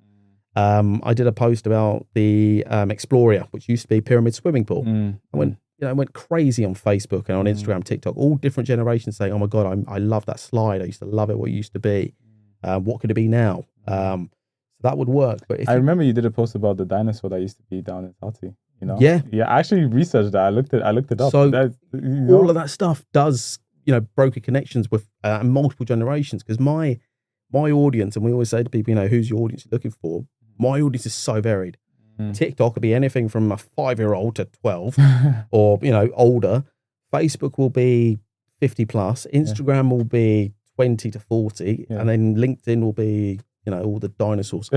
I did a post about the Exploria, which used to be Pyramid Swimming Pool. I went crazy on Facebook and on Instagram, TikTok, all different generations saying, "Oh my god, I love that slide. I used to love it. What it used to be. What could it be now?" So that would work. But I remember you did a post about the dinosaur that used to be down in Salty. Yeah. I actually researched that. I looked it up. So all of that stuff does broker connections with multiple generations, because my audience, and we always say to people, who's your audience you're looking for? My audience is so varied. TikTok could be anything from a 5-year-old to 12 or older. Facebook will be 50 plus. Instagram will be 20 to 40, and then LinkedIn will be all the dinosaurs.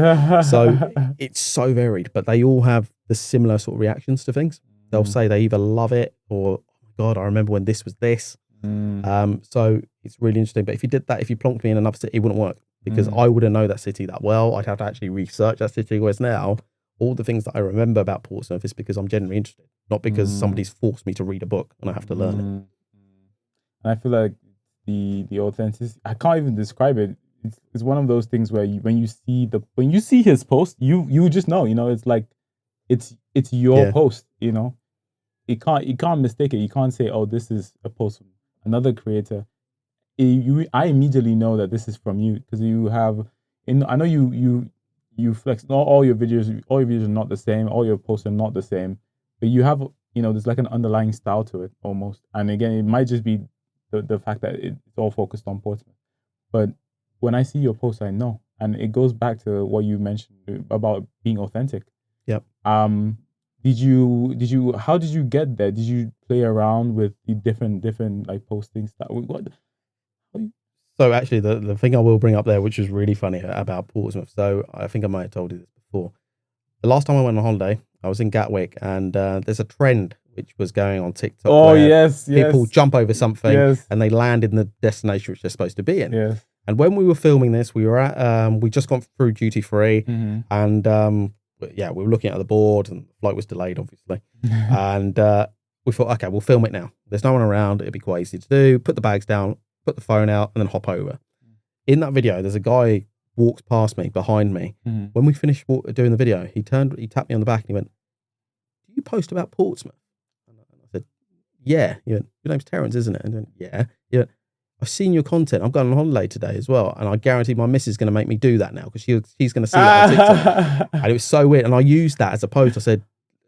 So it's so varied, but they all have the similar sort of reactions to things. They'll say they either love it or, oh my god, I remember when this was this. So it's really interesting. But if you did that, if you plonked me in another city, it wouldn't work, because I wouldn't know that city that well. I'd have to actually research that city. Whereas now all the things that I remember about Portsmouth is because I'm genuinely interested, not because somebody's forced me to read a book and I have to learn it. And I feel like the authenticity, I can't even describe it. It's one of those things where when you see his post, you just know, it's like it's your post, You can't mistake it. You can't say, oh, this is a post from another creator. I immediately know that this is from you because you have. I know you flex. Not all your videos. All your videos are not the same. All your posts are not the same. But you have, there's like an underlying style to it almost. And again, it might just be the fact that it's all focused on Portsmouth. But when I see your posts, I know, and it goes back to what you mentioned about being authentic. Yep. Did you? How did you get there? Did you play around with the different like posting stuff? What? So actually, the thing I will bring up there, which is really funny about Portsmouth. So I think I might have told you this before. The last time I went on holiday, I was in Gatwick, and there's a trend which was going on TikTok. Oh yes, people jump over something and they land in the destination which they're supposed to be in. Yes. And when we were filming this, we were at we just gone through duty free, and we were looking at the board, and the flight was delayed, obviously. And we thought, okay, we'll film it now. There's no one around. It'd be quite easy to do. Put the bags down, put the phone out, and then hop over. In that video, there's a guy walks past me, behind me. When we finished doing the video, he tapped me on the back, and he went, "Do you post about Portsmouth?" And I said, "Yeah." He went, "Your name's Terence, isn't it?" And I went, "Yeah." He went, "I've seen your content. I'm going on holiday today as well, and I guarantee my missus is going to make me do that now because she's going to see that on TikTok." And it was so weird. And I used that as a post. I said,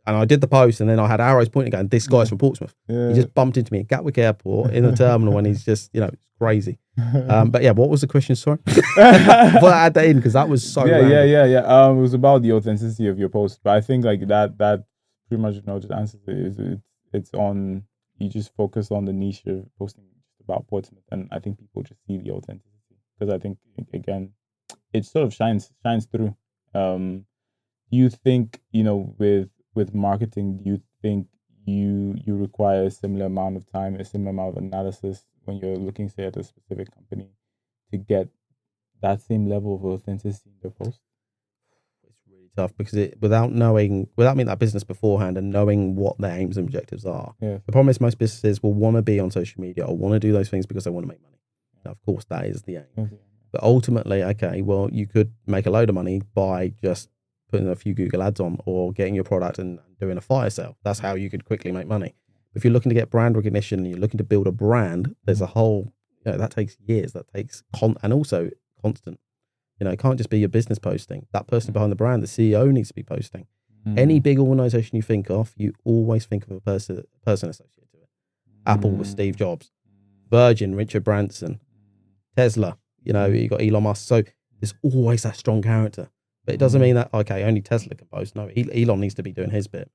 and I did the post, and then I had arrows pointing going, "This guy's from Portsmouth." He just bumped into me at Gatwick Airport in the terminal, and he's just, it's crazy. But yeah, what was the question? Sorry, but I add that in because that was so. Yeah. It was about the authenticity of your post, but I think like that pretty much just answers it. It's on, you just focus on the niche of posting about Portsmouth, and I think people just see the authenticity because I think again it sort of shines through. Do you think with marketing, do you think you require a similar amount of time, a similar amount of analysis when you're looking, say, at a specific company to get that same level of authenticity in your post? It's really tough because without meeting that business beforehand and knowing what their aims and objectives are. The problem is most businesses will want to be on social media or want to do those things because they want to make money. Now, of course, that is the aim. But ultimately, okay, well, you could make a load of money by just putting a few Google ads on or getting your product and doing a fire sale. That's how you could quickly make money. If you're looking to get brand recognition and you're looking to build a brand, there's a whole, that takes years. That takes and also constant. It can't just be your business posting. That person behind the brand, the CEO, needs to be posting. Any big organization you think of, you always think of a person associated with it. Apple with Steve Jobs, Virgin, Richard Branson, Tesla, you got Elon Musk. So there's always that strong character. But it doesn't mean that, okay, only Tesla can post. No, Elon needs to be doing his bit.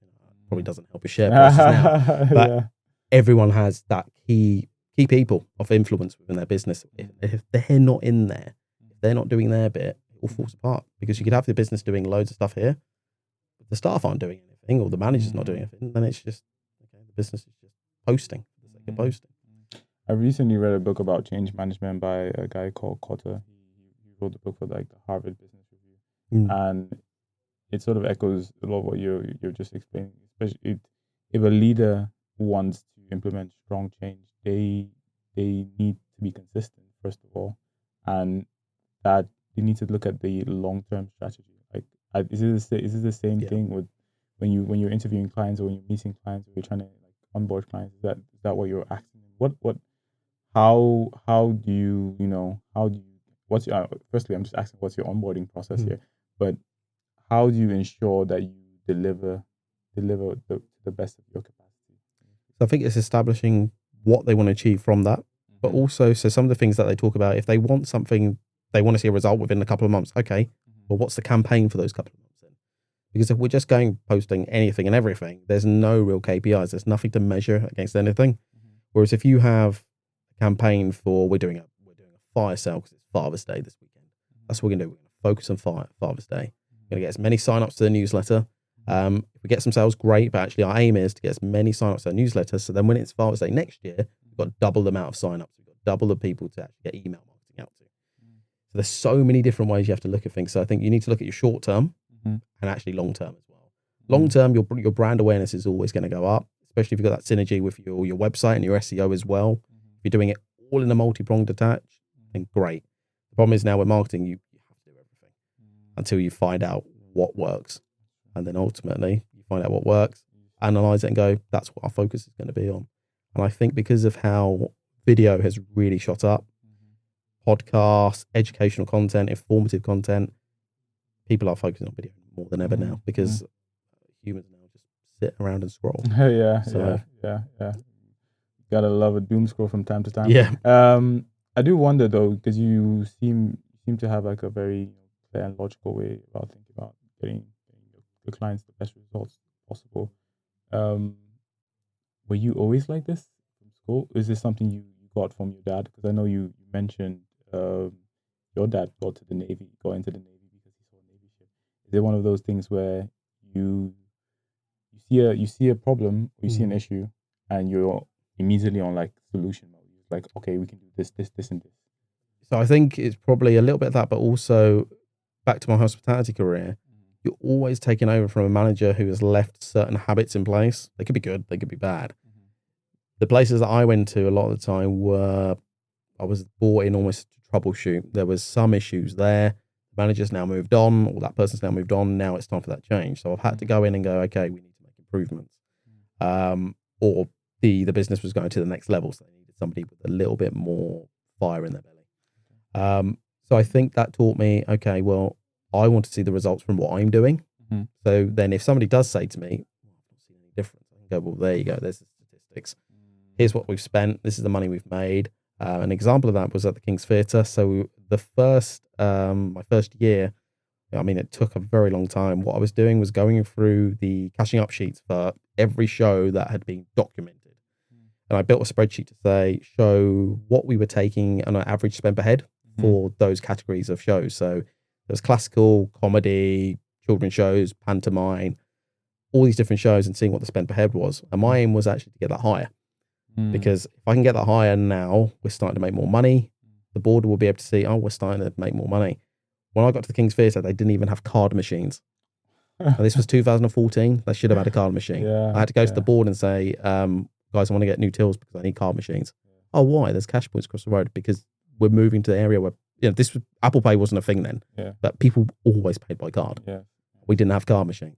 Probably doesn't help his share prices now. But everyone has that key people of influence within their business. If they're not in there, if they're not doing their bit, it all falls apart. Because you could have the business doing loads of stuff here, but the staff aren't doing anything, or the manager's not doing anything, then it's just, okay, the business is just posting for the sake of posting. I recently read a book about change management by a guy called Cotter. He wrote the book for like the Harvard Business Review, and it sort of echoes a lot of what you're just explaining. Especially if a leader wants to implement strong change, they need to be consistent first of all, and that they need to look at the long-term strategy. Like, is it the same thing with when you're interviewing clients or when you're meeting clients or you're trying to like onboard clients? Is that what you're asking? How do you what's your firstly, I'm just asking what's your onboarding process here, but how do you ensure that you deliver the best of your capacity? So I think it's establishing what they want to achieve from that, but also, so some of the things that they talk about, if they want something, they want to see a result within a couple of months. Okay, well, what's the campaign for those couple of months then? Because if we're just posting anything and everything, there's no real KPIs. There's nothing to measure against anything. Whereas if you have a campaign for, we're doing a fire sale because it's Father's Day this weekend. That's what we're going to do. We're going to focus on Father's Day. We're going to get as many sign-ups to the newsletter. If we get some sales, great, but actually our aim is to get as many sign-ups to the newsletter, so then when it's Father's Day next year, we've got double the amount of sign-ups. We've got double the people to actually get email marketing out to. So there's so many different ways you have to look at things. So I think you need to look at your short term and actually long term as well. Long term, your brand awareness is always going to go up, especially if you've got that synergy with your website and your SEO as well. If you're doing it all in a multi-pronged attach, then great. The problem is now with marketing, you have to do everything until you find out what works. And then ultimately, you find out what works, analyze it and go, that's what our focus is going to be on. And I think because of how video has really shot up, podcasts, educational content, informative content, people are focusing on video more than ever now because humans now just sit around and scroll. Yeah. Gotta love a doom scroll from time to time. Yeah. I do wonder though, because you seem to have like a very clear and logical way about thinking about getting the clients the best results possible. Were you always like this from school? Is this something you got from your dad? Because I know you mentioned your dad got into the Navy because he saw a Navy ship. Is it one of those things where you see a problem, or you see an issue, and you're immediately on like solution mode? Like, okay, we can do this, and this. So I think it's probably a little bit of that, but also back to my hospitality career, you're always taking over from a manager who has left certain habits in place. They could be good, they could be bad. The places that I went to a lot of the time I was brought in almost to troubleshoot. There was some issues there. Manager's now moved on, or that person's now moved on. Now it's time for that change. So I've had to go in and go, okay, we need to make improvements. Or the business was going to the next level, so they needed somebody with a little bit more fire in their belly. So I think that taught me, okay, well, I want to see the results from what I'm doing. So then if somebody does say to me, well, I don't see any difference, I can go, well, there you go, there's the statistics. Here's what we've spent. This is the money we've made. An example of that was at the King's Theatre. So the my first year, I mean, it took a very long time. What I was doing was going through the cashing up sheets for every show that had been documented. And I built a spreadsheet to show what we were taking on an average spend per head for those categories of shows. So there's classical, comedy, children's shows, pantomime, all these different shows, and seeing what the spend per head was. And my aim was actually to get that higher. Because if I can get that higher now, we're starting to make more money. The board will be able to see, oh, we're starting to make more money. When I got to the King's Theatre, they didn't even have card machines. And this was 2014. They should have had a card machine. I had to go to the board and say, guys, I want to get new tills because I need card machines. Oh, why? There's cash points across the road. Because we're moving to the area where, Apple Pay wasn't a thing then. But people always paid by card. We didn't have card machines.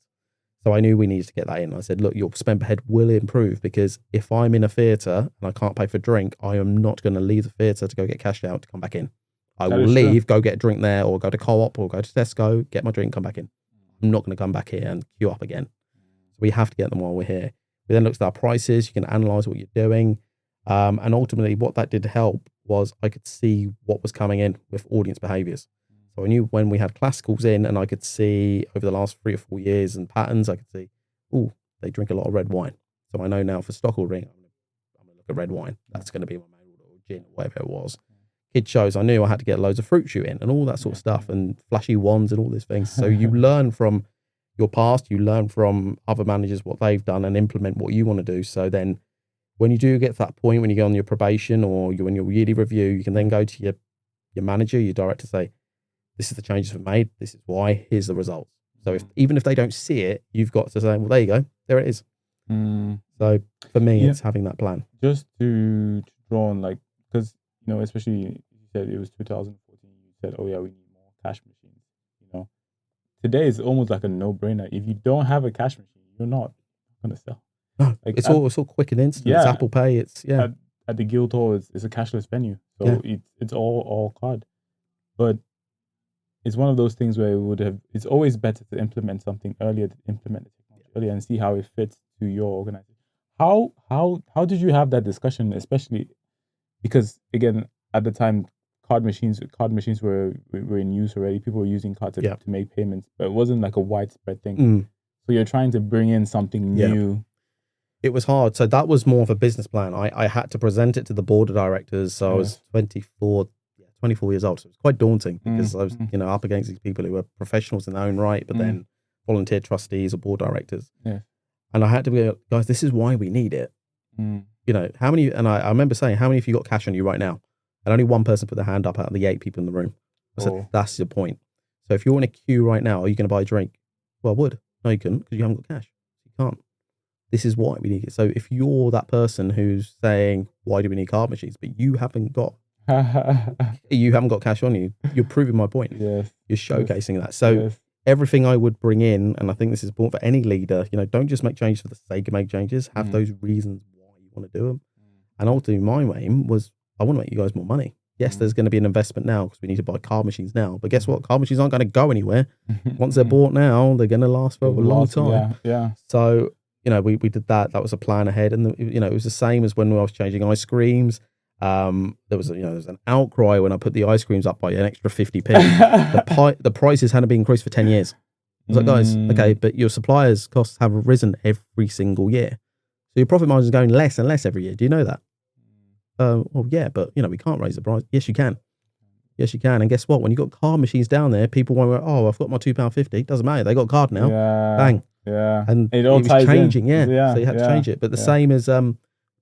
So I knew we needed to get that in. I said, look, your spend per head will improve, because if I'm in a theatre and I can't pay for a drink, I am not going to leave the theatre to go get cashed out to come back in. I will leave, go get a drink there, or go to Co-op, or go to Tesco, get my drink, come back in. I'm not going to come back here and queue up again. So we have to get them while we're here. We then looked at our prices. You can analyse what you're doing. And ultimately what that did help was I could see what was coming in with audience behaviours. So I knew when we had classicals in, and I could see over the last 3 or 4 years and patterns, I could see, oh, they drink a lot of red wine. So I know now for stock ordering, I'm going to look at red wine. That's going to be my main order, or gin, or whatever it was. Kid shows, I knew I had to get loads of fruit shoot in and all that sort of stuff, and flashy wands and all these things. So you learn from your past, you learn from other managers what they've done, and implement what you want to do. So then when you do get to that point, when you go on your probation or you're in your yearly review, you can then go to your manager, your director, say, this is the changes we've made. This is why. Here's the results. So even if they don't see it, you've got to say, well, there you go. There it is. So for me, it's having that plan. Just to draw on, like, because, especially you said it was 2014, you said, oh yeah, we need more cash machines. Today is almost like a no-brainer. If you don't have a cash machine, you're not going to sell. No, like it's all quick and instant. It's Apple Pay. It's At the Guildhall, it's a cashless venue. So it's all card. But it's one of those things where it's always better to implement something earlier, to implement the technology earlier and see how it fits to your organization. How did you have that discussion, especially because, again, at the time, card machines were in use already. People were using cards to make payments, but it wasn't like a widespread thing. So you're trying to bring in something new. It was hard. So that was more of a business plan. I had to present it to the board of directors. So I was 24 years old. So it was quite daunting, because I was, up against these people who were professionals in their own right, but then volunteer trustees or board directors. And I had to be, guys, this is why we need it. How many, and I remember saying, how many of you got cash on you right now? And only one person put their hand up out of the 8 people in the room. I said, that's your point. So if you're in a queue right now, are you going to buy a drink? Well, I would. No, you couldn't because you haven't got cash. You can't. This is why we need it. So if you're that person who's saying, why do we need card machines? But you haven't got cash on you, you're proving my point. Yes. You're showcasing that. So everything I would bring in, and I think this is important for any leader, don't just make changes for the sake of making changes. Have those reasons why you want to do them. And ultimately, my aim was, I want to make you guys more money. Yes, there's going to be an investment now because we need to buy card machines now. But guess what? Card machines aren't going to go anywhere. Once they're bought now, they're going to last for a long time. Yeah. So, we did that. That was a plan ahead. And, it was the same as when I was changing ice creams. There was an outcry when I put the ice creams up by an extra 50p. The prices hadn't been increased for 10 years. I was like, guys, okay, but your suppliers' costs have risen every single year. So your profit margin is going less and less every year. Do you know that? Well, yeah, but we can't raise the price. Yes, you can. Yes, you can. And guess what? When you've got card machines down there, people won't go, oh, I've got my £2.50. Doesn't matter. They got a card now. Yeah. Bang. Yeah. And it all was ties changing. in. Yeah. So you had to change it. But the same as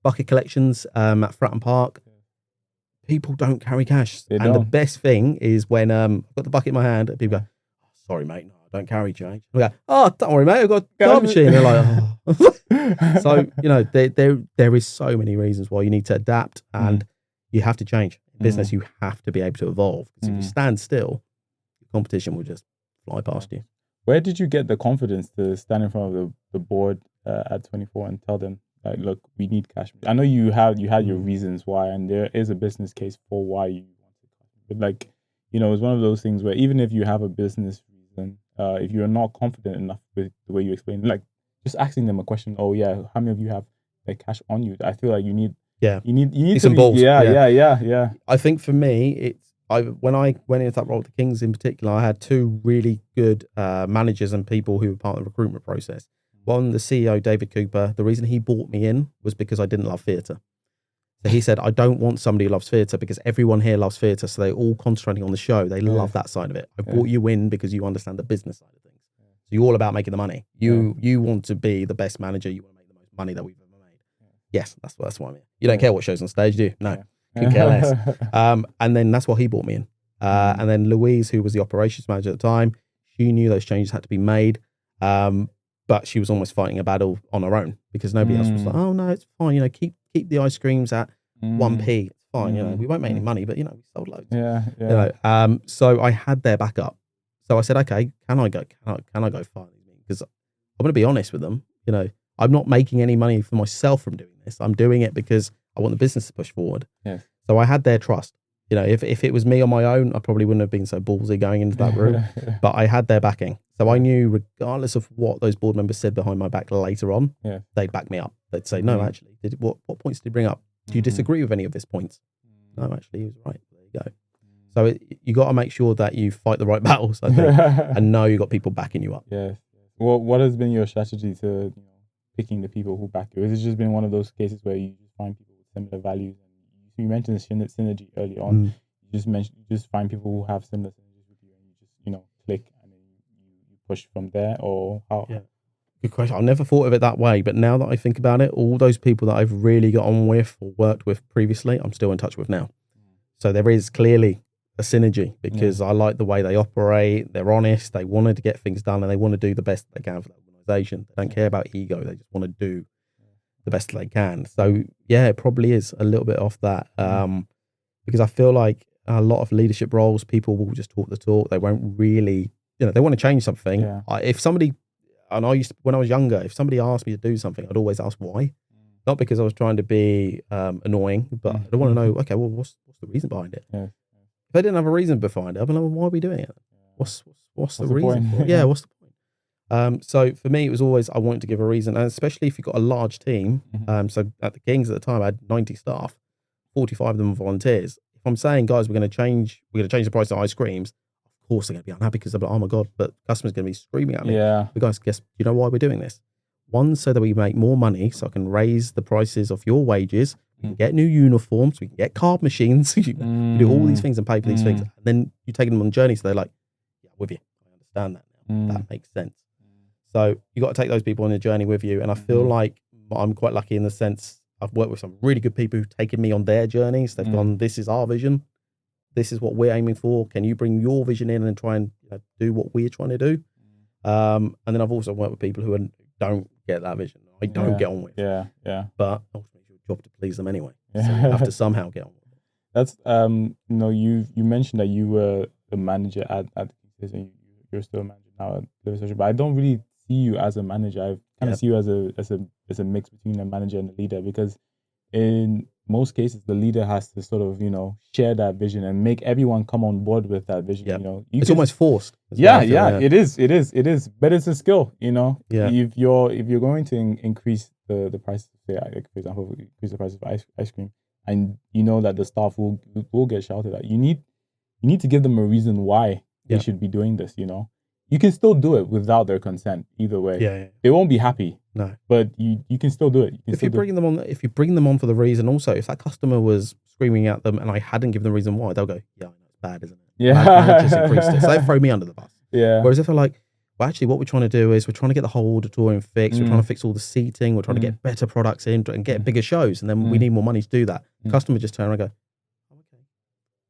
bucket collections at Fratton Park, people don't carry cash. The best thing is when I've got the bucket in my hand, and people go, oh, sorry, mate, no, I don't carry change. We go, oh, don't worry, mate, I've got a card machine. They're like, oh. So, there is so many reasons why you need to adapt and you have to change. In business, you have to be able to evolve. Because if you stand still, the competition will just fly past you. Where did you get the confidence to stand in front of the board at 24 and tell them, like, look, we need cash? I know you had your reasons why, and there is a business case for why you want it. But like, it's one of those things where even if you have a business reason, if you're not confident enough with the way you explain, like just asking them a question, oh yeah, how many of you have like cash on you? I feel like you need some balls. Yeah. I think for me, when I went into that role with the Kings in particular, I had two really good managers and people who were part of the recruitment process. One, the CEO, David Cooper, the reason he brought me in was because I didn't love theatre. So he said, I don't want somebody who loves theatre because everyone here loves theatre. So they're all concentrating on the show. They love that side of it. I brought you in because you understand the business side of things. So you're all about making the money. You want to be the best manager. You want to make the most money that we've ever made. Yes, that's why I'm here. You don't care what shows on stage, do you? No, couldn't care less. And then that's why he brought me in. And then Louise, who was the operations manager at the time, she knew those changes had to be made. But she was almost fighting a battle on her own because nobody else was like, oh no, it's fine. Keep the ice creams at 1p. It's fine. We won't make any money, but we sold loads. Yeah. So I had their backup. So I said, okay, can I go far? Because I'm going to be honest with them. I'm not making any money for myself from doing this. I'm doing it because I want the business to push forward. Yeah. So I had their trust. If it was me on my own, I probably wouldn't have been so ballsy going into that room. But I had their backing. So I knew regardless of what those board members said behind my back later on, they'd back me up. They'd say, no, actually, what points did he bring up? Do you disagree with any of his points? No, actually, he was right. There you go. So you got to make sure that you fight the right battles, I think, and know you got people backing you up. Yes. Well, what has been your strategy to picking the people who back you? Has it just been one of those cases where you just find people with similar values? You mentioned synergy early on. You just find people who have similar synergies with you, and you just click, and then you push from there, or how? Yeah, good question. I never thought of it that way, but now that I think about it, all those people that I've really got on with or worked with previously, I'm still in touch with now. So there is clearly a synergy because I like the way they operate. They're honest. They wanted to get things done, and they want to do the best they can for the organisation. They don't care about ego. They just want to do the best they can. So yeah, it probably is a little bit off that because I feel like a lot of leadership roles, people will just talk the talk. They won't really, they want to change something. Yeah. If somebody, and I used to, when I was younger, if somebody asked me to do something, I'd always ask why. Not because I was trying to be annoying, but I want to know, okay, well, what's the reason behind it? Yeah. If I didn't have a reason behind it, I'd be like, well, why are we doing it? What's the reason for it? Yeah, what's the point? So for me, it was always, I wanted to give a reason, and especially if you've got a large team. So at the Kings at the time, I had 90 staff, 45 of them were volunteers. If I'm saying, guys, we're going to change the price of ice creams, of course they're going to be unhappy because they're like, oh my God, but customers are going to be screaming at me. Yeah. But guys, guess, you know why we're doing this? One, so that we make more money, so I can raise the prices of your wages, we can get new uniforms, we can get card machines, you do all these things and pay for these things. And then you take them on a journey, so they're like, yeah, with you. I understand that now. That makes sense. So you got to take those people on a journey with you. And I feel like I'm quite lucky in the sense I've worked with some really good people who've taken me on their journeys. They've gone, this is our vision. This is what we're aiming for. Can you bring your vision in and try and do what we're trying to do? And then I've also worked with people who don't get that vision. I don't get on with. Yeah. But ultimately, it's your job to please them anyway. So you have to somehow get on with it. That's you mentioned that you were a manager at and you're still a manager now at Liver Social, but I don't really see you as a manager. I kind of see you as a mix between a manager and a leader, because in most cases the leader has to sort of share that vision and make everyone come on board with that vision. It's almost forced. It is, but it's a skill. Yeah. If you're going to increase the price, say, like, for example, increase the price of ice cream, and that the staff will get shouted at, you need to give them a reason why they should be doing this. You can still do it without their consent either way. Yeah. They won't be happy. No. But you can still do it. If you bring them on for the reason, also, if that customer was screaming at them and I hadn't given them a reason why, they'll go, yeah, I know it's bad, isn't it? Yeah. I just increased it. So they throw me under the bus. Yeah. Whereas if they're like, well, actually, what we're trying to do is we're trying to get the whole auditorium fixed. We're trying to fix all the seating. We're trying to get better products in and get bigger shows. And then we need more money to do that. The customer just turn around and go, oh, okay.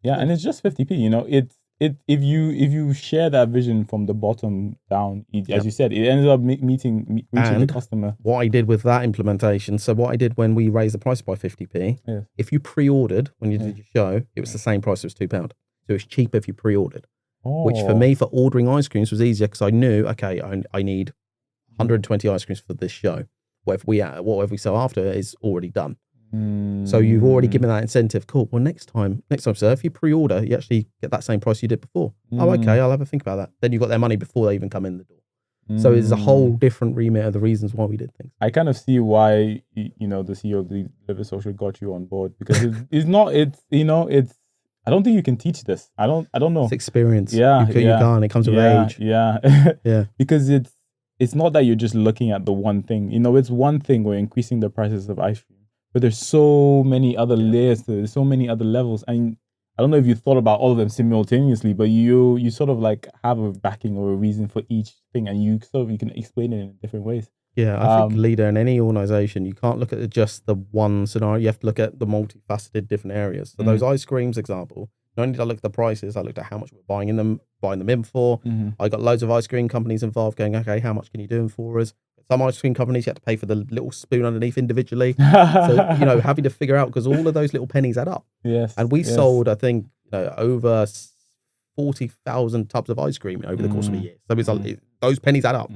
Yeah, and it's just 50p. If you share that vision from the bottom down, as you said, it ends up reaching the customer. What I did with that implementation, so what I did when we raised the price by 50p, if you pre-ordered when you did your show, it was the same price. It was £2. So it's cheaper if you pre-ordered. Which for me, for ordering ice creams, was easier because I knew, okay, I need 120 ice creams for this show. Whatever we sell after is already done. So you've already given that incentive. Cool. Well, next time, sir, if you pre-order, you actually get that same price you did before. Oh, okay, I'll have a think about that. Then you got their money before they even come in the door. So it's a whole different remit of the reasons why we did things. I kind of see why the CEO of the Liver Social got you on board, because it's I don't think you can teach this. I don't know. It's experience. Yeah, you can't. It comes with age. Yeah. Yeah. Because it's not that you're just looking at the one thing. It's one thing, we're increasing the prices of ice cream, but there's so many other layers to it. There's so many other levels. And I don't know if you thought about all of them simultaneously, but you sort of like have a backing or a reason for each thing, and you can explain it in different ways. Yeah, I think leader in any organization, you can't look at just the one scenario. You have to look at the multifaceted different areas. So those ice creams example, not only did I look at the prices, I looked at how much we're buying them in for. I got loads of ice cream companies involved going, okay, how much can you do them for us? Some ice cream companies, you have to pay for the little spoon underneath individually. So, having to figure out, because all of those little pennies add up. Yes. And we sold, I think, over 40,000 tubs of ice cream over the course of a year. So it's those pennies add up.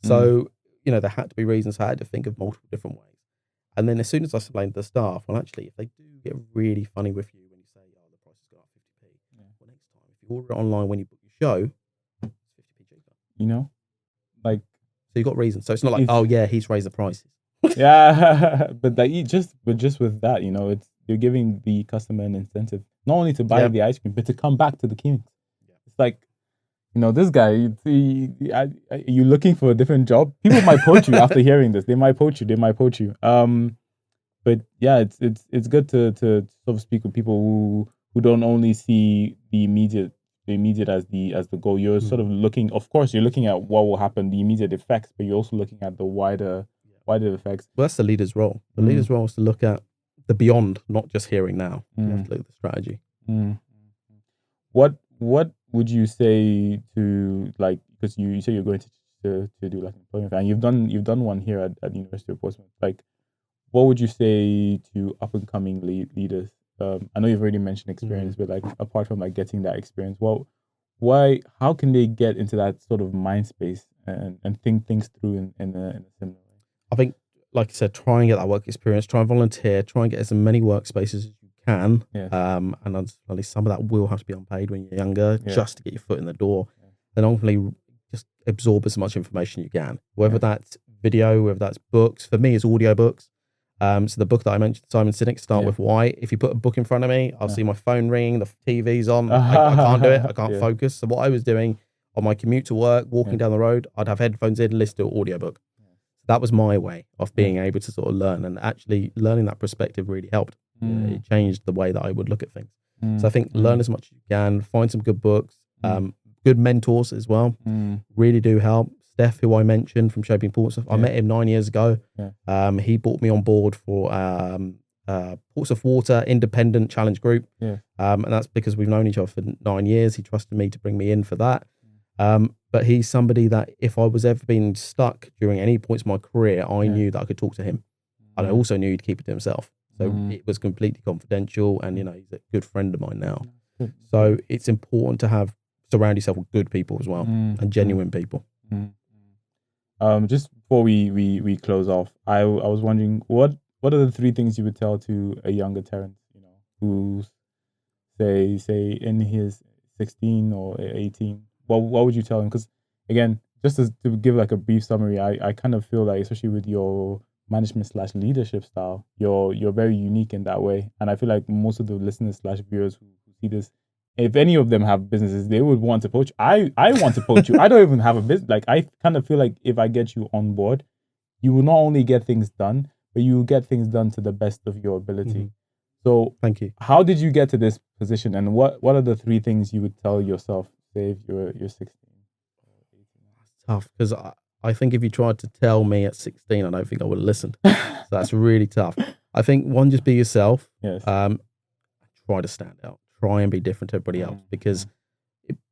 So, there had to be reasons. I had to think of multiple different ways. And then as soon as I explained to the staff, well, actually, if they do get really funny with you when you say, oh, the price has gone up 50p, well, next time, if you order it online when you book your show, it's 50p cheaper. Like, so you got reasons. So it's not like, oh yeah, he's raised the prices. Yeah, but just with that, you're giving the customer an incentive not only to buy the ice cream, but to come back to the Kings. It's like, this guy, you looking for a different job? People might poach you after hearing this. They might poach you. But yeah, it's good to sort of speak with people who don't only see the immediate as the goal. You're sort of looking, of course, you're looking at what will happen, the immediate effects, but you're also looking at the wider effects. Well, that's the leader's role. The leader's role is to look at the beyond, not just here and now. You have to look at the strategy. What would you say to, like, because you say you're going to do like an employment fair, and you've done one here at the University of Portsmouth. Like, what would you say to up and coming leaders? I know you've already mentioned experience, but like, apart from like getting that experience, how can they get into that sort of mind space and think things through in a similar way? I think, like I said, try and get that work experience, try and volunteer, try and get as many workspaces as you can. Yes. And at least some of that will have to be unpaid when you're younger, just to get your foot in the door. Then ultimately just absorb as much information you can, whether that's video, whether that's books. For me, it's audio books. So the book that I mentioned, Simon Sinek, Start With Why. If you put a book in front of me, I'll see my phone ringing, the TV's on. I can't do it. I can't focus. So what I was doing on my commute to work, walking down the road, I'd have headphones in and listen to an audiobook. That was my way of being able to sort of learn, and actually learning that perspective really helped. It changed the way that I would look at things. So I think learn as much as you can, find some good books, good mentors as well, really do help. Steph, who I mentioned from Shaping Portsmouth, I met him 9 years ago. He brought me on board for Portsmouth Water Independent Challenge Group. And that's because we've known each other for 9 years. He trusted me to bring me in for that. But he's somebody that if I was ever being stuck during any points of my career, I knew that I could talk to him. And I also knew he'd keep it to himself. So it was completely confidential. And, he's a good friend of mine now. So it's important to surround yourself with good people as well and genuine people. Just before we close off, I was wondering what are the 3 things you would tell to a younger Terence, who's say in his 16 or 18? What would you tell him? Because again, just to give like a brief summary, I kind of feel like, especially with your management / leadership style, you're very unique in that way. And I feel like most of the listeners / viewers who see this, if any of them have businesses, they would want to poach. I want to poach you. I don't even have a business. Like, I kind of feel like if I get you on board, you will not only get things done, but you will get things done to the best of your ability. So thank you. How did you get to this position, and what are the 3 things you would tell yourself, say if you're 16? It's tough, because I think if you tried to tell me at 16, I don't think I would have listened. So that's really tough. I think one, just be yourself. Yes. Try to stand out. Try and be different to everybody else, because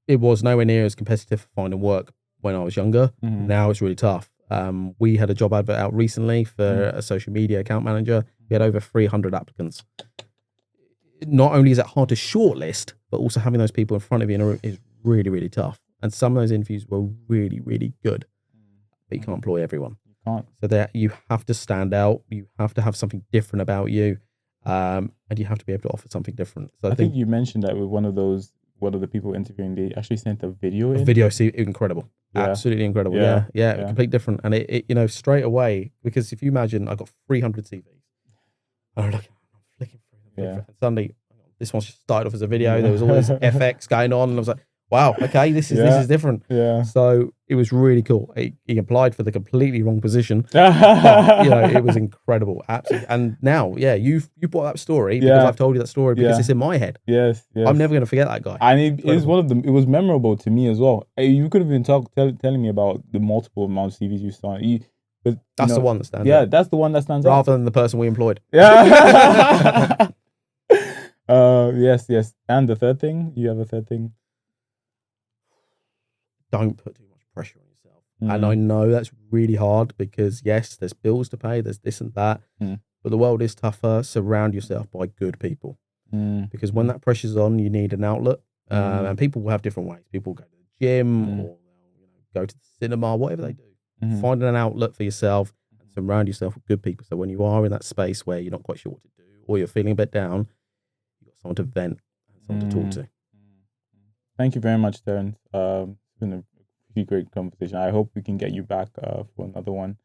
it was nowhere near as competitive for finding work when I was younger. Now it's really tough. We had a job advert out recently for a social media account manager. We had over 300 applicants. Not only is it hard to shortlist, but also having those people in front of you in a room is really, really tough. And some of those interviews were really, really good. But you can't employ everyone. You can't. So that you have to stand out. You have to have something different about you. And you have to be able to offer something different. So I think you mentioned that with one of the people interviewing, they actually sent a video in. Video, incredible. Yeah. Absolutely incredible. Yeah. Completely different. And it straight away, because if you imagine, I got 300 CVs. And I'm flicking through them. And suddenly, this one started off as a video. There was all this FX going on. And I was like, wow, okay, this is different. Yeah. So it was really cool. He applied for the completely wrong position. But, it was incredible. Absolutely. And now, you brought that story because I've told you that story because it's in my head. Yes. I'm never going to forget that guy. And it is one of them. It was memorable to me as well. You could have been telling me about the multiple amount of CVs you saw. But that's the one that stands out. Yeah, that's the one that stands out. Rather than the person we employed. Yeah. Yes. And the third thing? You have a third thing? Don't put too much pressure on yourself. And I know that's really hard because, yes, there's bills to pay, there's this and that. But the world is tougher. Surround yourself by good people. Because when that pressure's on, you need an outlet. And people will have different ways. People go to the gym or go to the cinema, whatever they do. Find an outlet for yourself and surround yourself with good people. So when you are in that space where you're not quite sure what to do or you're feeling a bit down, you've got someone to vent and someone to talk to. Thank you very much, Terence. It's been a pretty great conversation. I hope we can get you back for another one.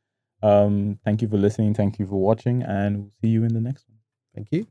Thank you for listening. Thank you for watching, and we'll see you in the next one. Thank you.